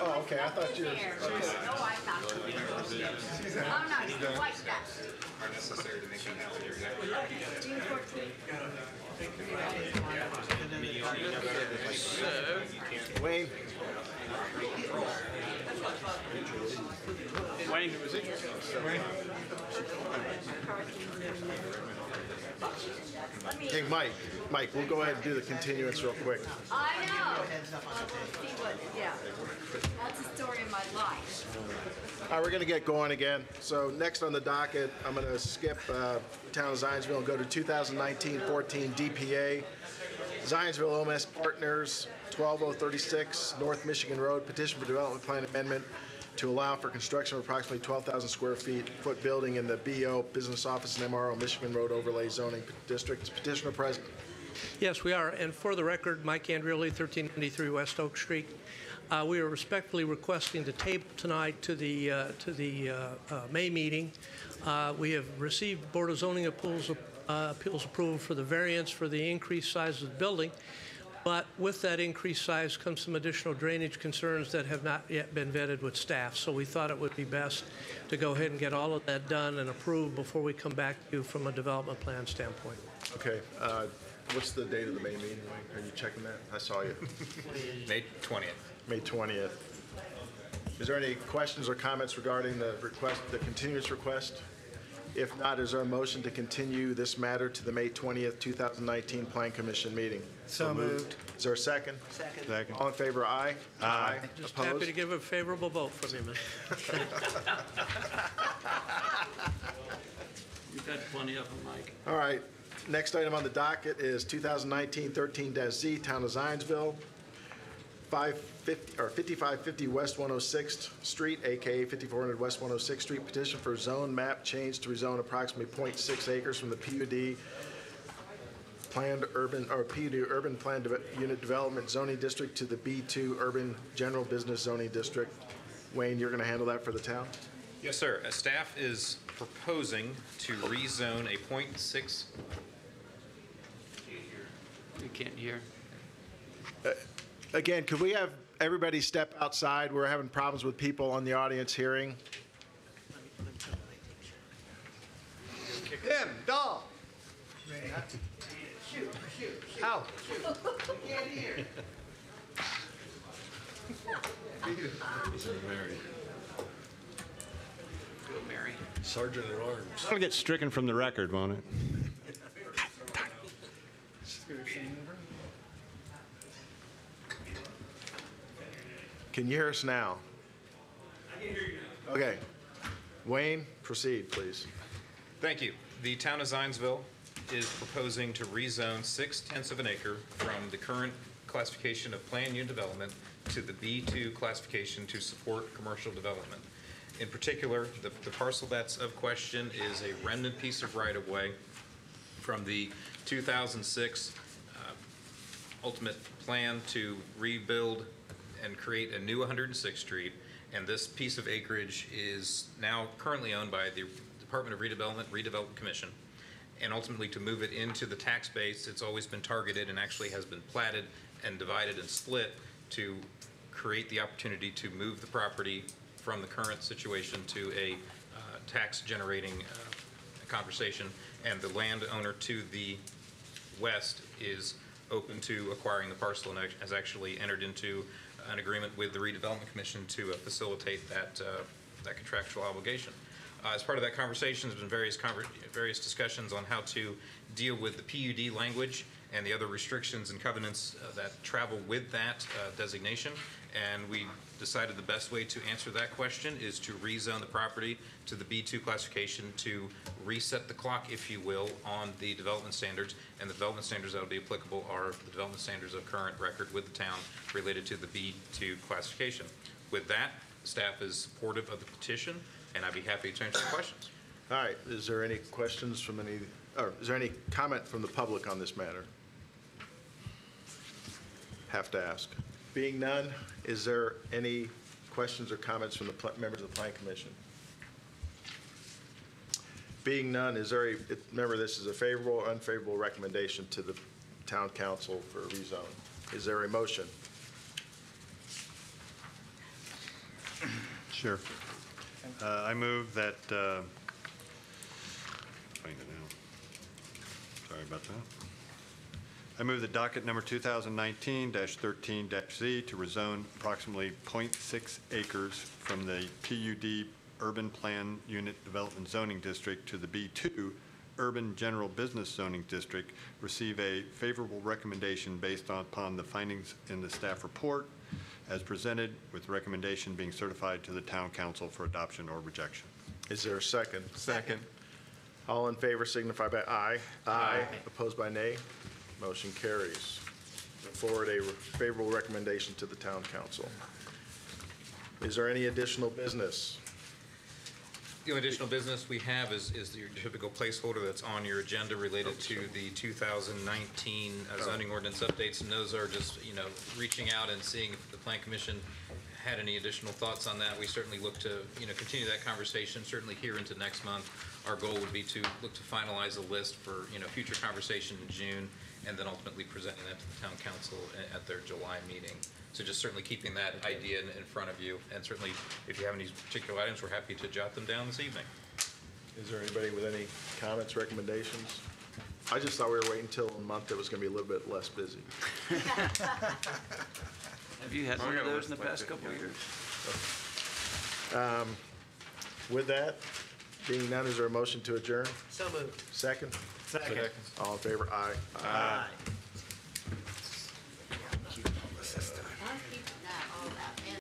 Oh, okay, I thought you were. No, I'm not. I'm not quite that. Are necessary to make that happen. June 14th. Wayne. Wayne. Hey, Mike, we'll go ahead and do the continuance real quick. I know. See what, yeah. That's the story of my life. All right, we're going to get going again. So next on the docket, I'm going to skip Town of Zionsville and go to 2019-14 DPA. Zionsville OMS Partners, 12036 North Michigan Road, petition for development plan amendment to allow for construction of approximately 12,000 square foot building in the BO Business Office and MRO Michigan Road Overlay Zoning District. Petitioner present. Yes, we are. And for the record, Mike Andrioli, 1393 West Oak Street. We are respectfully requesting to table tonight to the May meeting. We have received Board of Zoning Appeals approval for the variance for the increased size of the building. But with that increased size comes some additional drainage concerns that have not yet been vetted with staff. So we thought it would be best to go ahead and get all of that done and approved before we come back to you from a development plan standpoint. Okay. What's the date of the May meeting, Wayne? Are you checking that? I saw you. May 20th. May 20th. Is there any questions or comments regarding the request, the continuance request? If not, is there a motion to continue this matter to the May 20th, 2019 Plan Commission meeting? So moved. Is there a second? Second. All in favor, aye? Aye. Just Opposed? happy to give a favorable vote from you, Mr. You've had plenty of them, Mike. All right. Next item on the docket is 2019-13-Z, Town of Zionsville, 5550 West 106th Street, a.k.a. 5400 West 106th Street, petition for zone map change to rezone approximately 0.6 acres from the PUD planned urban, or PUD urban planned unit development zoning district to the B2 urban general business zoning district. Wayne, you're going to handle that for the town? Yes, sir. Staff is proposing to rezone a 0.6. You can't hear. Again, could we have everybody step outside? We're having problems with people on the audience hearing. Him, dog. Ow. Can't hear. Go, Mary. Sergeant at Arms. It'll get stricken from the record, won't it? Can you hear us now? I can hear you now. Okay. Wayne, proceed, please. Thank you. The Town of Zionsville is proposing to rezone 0.6 of an acre from the current classification of planned unit development to the B2 classification to support commercial development. In particular, the parcel that's of question is a remnant piece of right-of-way from the 2006 ultimate plan to rebuild and create a new 106th Street. And this piece of acreage is now currently owned by the Department of Redevelopment Commission. And ultimately, to move it into the tax base, it's always been targeted and actually has been platted and divided and split to create the opportunity to move the property from the current situation to a tax-generating conversation. And the landowner to the west is open to acquiring the parcel and has actually entered into an agreement with the Redevelopment Commission to facilitate that contractual obligation. As part of that conversation, there's been various discussions on how to deal with the PUD language and the other restrictions and covenants that travel with that designation. And we decided the best way to answer that question is to rezone the property to the B2 classification to reset the clock, if you will, on the development standards. And the development standards that will be applicable are the development standards of current record with the town related to the B2 classification. With that, staff is supportive of the petition, and I'd be happy to answer questions. All right, is there any questions from or is there any comment from the public on this matter? Have to ask. Being none, is there any questions or comments from the members of the Planning Commission? Being none, is there remember this is a favorable or unfavorable recommendation to the Town Council for a rezone. Is there a motion? Sure. I move that, find it now. Sorry about that. I move the docket number 2019-13-Z to rezone approximately 0.6 acres from the PUD Urban Plan Unit Development Zoning District to the B2 Urban General Business Zoning District, receive a favorable recommendation based upon the findings in the staff report as presented, with the recommendation being certified to the Town Council for adoption or rejection. Is there a second? Second. All in favor signify by aye. Aye. Opposed by nay. Motion carries. Forward a favorable recommendation to the Town Council. Is there any additional business? The only additional business we have is your typical placeholder that's on your agenda related to the 2019 zoning ordinance updates, and those are just, reaching out and seeing if the Plan Commission had any additional thoughts on that. We certainly look to, continue that conversation, certainly here into next month. Our goal would be to look to finalize a list for, future conversation in June, and then ultimately presenting that to the Town Council at their July meeting. So just certainly keeping that idea in front of you, and certainly if you have any particular items, we're happy to jot them down this evening. Is there anybody with any comments, recommendations? I just thought we were waiting until a month that was going to be a little bit less busy. Have you had one of those in the past couple of years? With that, being none, is there a motion to adjourn? So moved. Second? Second. All in favor? Aye. Aye.